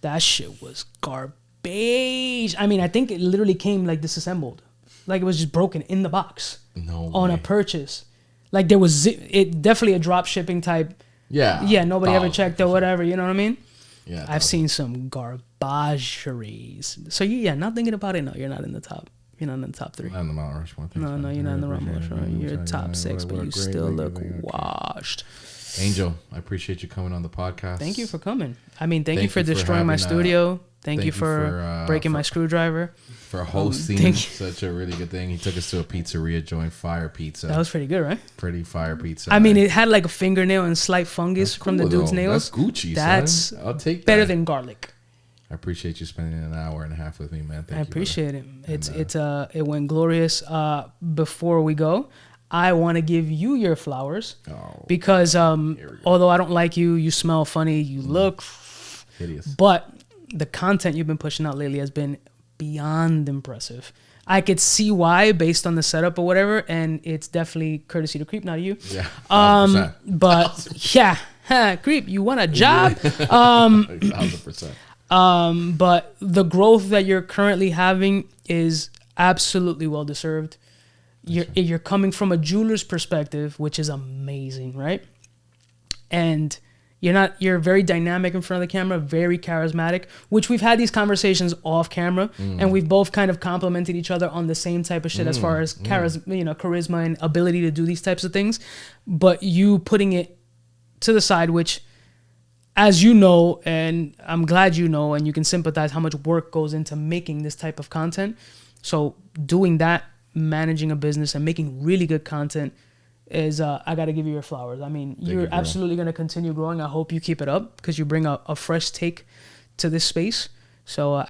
S2: that shit was garbage. I mean, I think it literally came like disassembled. Like, it was just broken in the box. On a purchase. Like, it definitely a drop shipping type. Yeah. Yeah, nobody ever checked or whatever, you know what I mean?
S1: Yeah,
S2: I've seen some garbageries. So yeah, not thinking about it. No, you're not in the top. You're not in the top 3.
S1: Not in the Mount Rushmore.
S2: No, you're not in the Mount Rushmore. You're top 6, but you still look washed.
S1: Angel, I appreciate you coming on the podcast.
S2: Thank you for coming. I mean, thank you for destroying my studio. Thank you for breaking my screwdriver.
S1: For hosting such a really good thing. He took us to a pizzeria joint, Fire Pizza.
S2: That was pretty good, right?
S1: Pretty fire pizza.
S2: I mean, it had like a fingernail and slight fungus from the dude's nails.
S1: That's Gucci, son. I'll take that.
S2: Better than garlic.
S1: I appreciate you spending an hour and a half with me, man. Thank you.
S2: I appreciate it. It went glorious. Before we go, I want to give you your flowers because although I don't like you, you smell funny, you look
S1: hideous.
S2: But the content you've been pushing out lately has been beyond impressive. I could see why based on the setup or whatever, and it's definitely courtesy to Creep, not you.
S1: Yeah. 100%.
S2: But yeah, Creep, you want a job?
S1: 1,000%.
S2: But the growth that you're currently having is absolutely well deserved. You're coming from a jeweler's perspective, which is amazing, right? And you're very dynamic in front of the camera, very charismatic, which we've had these conversations off camera, and we've both kind of complimented each other on the same type of shit as far as charisma and ability to do these types of things. But you putting it to the side, which, as you know, and I'm glad you know, and you can sympathize how much work goes into making this type of content. So doing that, managing a business and making really good content is, I got to give you your flowers. I mean, you're absolutely going to continue growing. I hope you keep it up because you bring a fresh take to this space. So